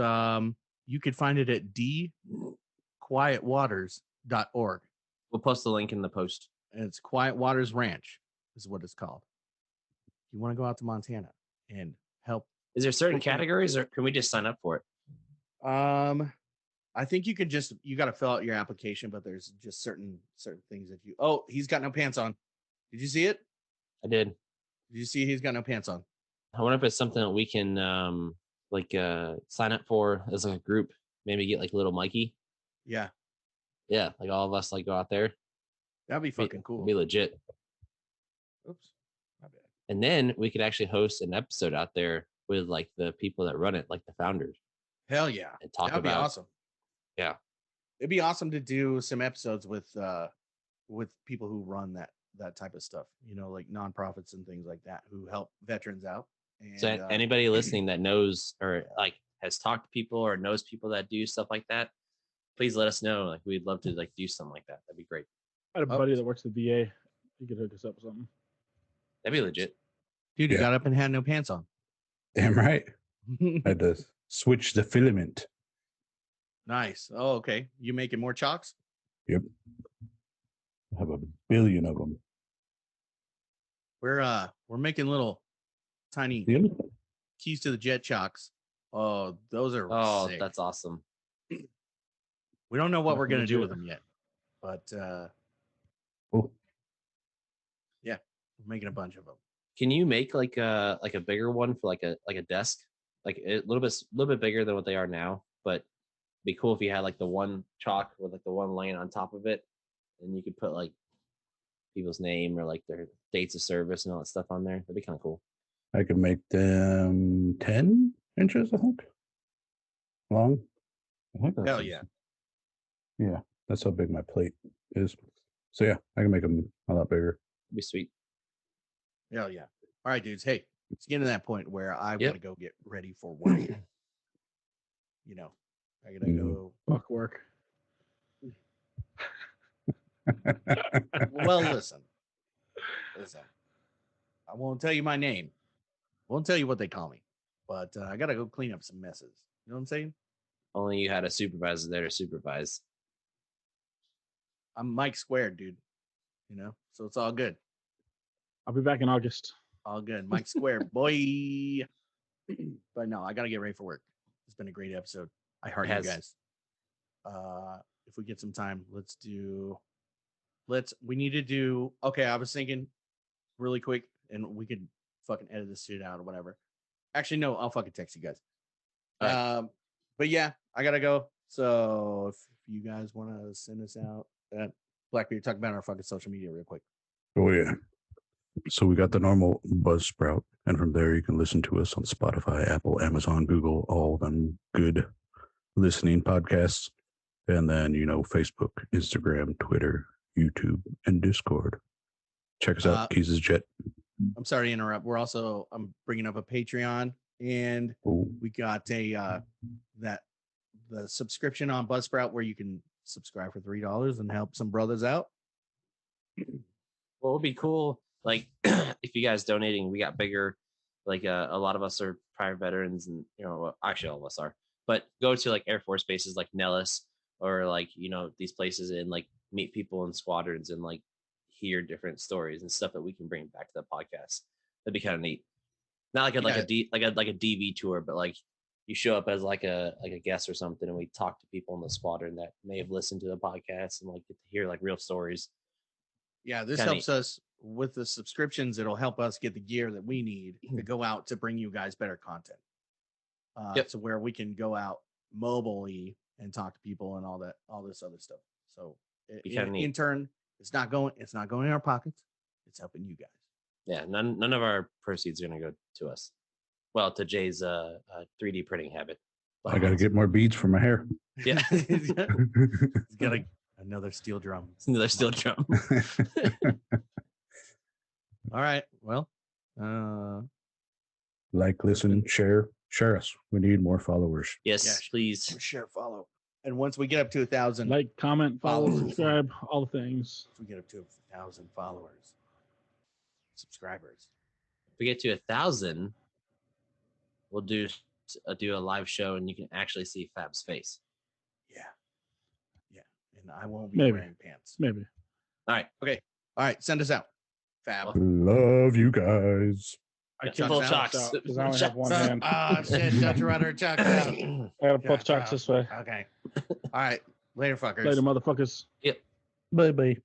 you could find it at dquietwaters.org. We'll post the link in the post. And it's Quiet Waters Ranch is what it's called. You want to go out to Montana and help. Is there certain categories, or can we just sign up for it? I think you got to fill out your application, but there's just certain things that oh, he's got no pants on. Did you see it? I did. Did you see he's got no pants on? I wonder if it's something that we can sign up for as like a group. Maybe get like little Mikey. Yeah. Yeah, like all of us like go out there. That'd be fucking cool. It'd be legit. Oops. My bad. And then we could actually host an episode out there with like the people that run it, like the founders. Hell yeah. And talk That'd be about awesome. Yeah. It'd be awesome to do some episodes with people who run that type of stuff, you know, like nonprofits and things like that who help veterans out. And, So anybody listening that knows or like has talked to people or knows people that do stuff like that, please let us know. Like we'd love to like do something like that. That'd be great. I had a buddy that works at the VA. He could hook us up with something. That'd be legit. Dude, you got up and had no pants on. Damn right. I had to switch the filament. Nice. Oh, okay. You making more chalks? Yep. I have a billion of them. We're making little tiny Yep. keys to the jet chalks. Oh, those are sick. That's awesome. We don't know what we're gonna do with them yet, but yeah, we're making a bunch of them. Can you make like a bigger one for like a desk, like a little bit bigger than what they are now? But it'd be cool if you had like the one chalk with like the one laying on top of it, and you could put like people's name or like their dates of service and all that stuff on there. That'd be kind of cool. I could make them 10 inches, I think. Long. I think that's Hell yeah. Yeah, that's how big my plate is. So yeah, I can make them a lot bigger. It'd be sweet. Hell yeah. All right, dudes. Hey, it's getting to that point where I gotta go get ready for work. You know, I gotta go. Fuck work. Well, listen. I won't tell you my name. Won't tell you what they call me. But I gotta go clean up some messes. You know what I'm saying? Only you had a supervisor there to supervise. I'm Mike Squared, dude. You know, so it's all good. I'll be back in August. All good. Mike Square, boy. But no, I gotta get ready for work. It's been a great episode. I heart you guys. If we get some time, we need to do okay, I was thinking really quick, and we could fucking edit this shit out or whatever. Actually, no, I'll fucking text you guys. Right. But yeah, I gotta go. So if you guys want to send us out, Blackbeard, talk about our fucking social media real quick. Oh yeah. So we got the normal Buzzsprout, and from there you can listen to us on Spotify, Apple, Amazon, Google, all them good listening podcasts. And then, Facebook, Instagram, Twitter, YouTube, and Discord. Check us out, Keys' Jet. I'm sorry to interrupt. I'm bringing up a Patreon, and we got the subscription on Buzzsprout where you can subscribe for $3 and help some brothers out. What would be cool, like if you guys donating, we got bigger. Like a lot of us are prior veterans, and actually all of us are. But go to like Air Force bases like Nellis, or like these places, and like meet people in squadrons and like hear different stories and stuff that we can bring back to the podcast. That'd be kind of neat. Not like a DV tour, but like you show up as like a guest or something, and we talk to people in the squadron that may have listened to the podcast and like get to hear like real stories. Yeah, this helps us with the subscriptions. It'll help us get the gear that we need to go out to bring you guys better content. So where we can go out mobilely and talk to people and all this other stuff. So in turn, it's not going in our pockets. It's helping you guys. Yeah, none of our proceeds are going to go to us. Well, to Jay's 3D printing habit. I got to get more beads for my hair. Yeah. He's got another steel drum. Another steel drum. All right. Well, like, listen, share us. We need more followers. Yes, please. Share, follow. And once we get up to 1,000, like, comment, follow, subscribe, all the things. If we get up to 1,000 followers, subscribers. If we get to 1,000, we'll do a live show, and you can actually see Fab's face. Yeah. And I won't be wearing pants. Maybe. All right. Okay. All right. Send us out. Fab. Love you guys. I can't pull chocks. Because I only have one hand. Shit. Dutch Rudder, chocks out. I gotta pull chocks this way. Okay. All right. Later, fuckers. Later, motherfuckers. Yep. Bye-bye.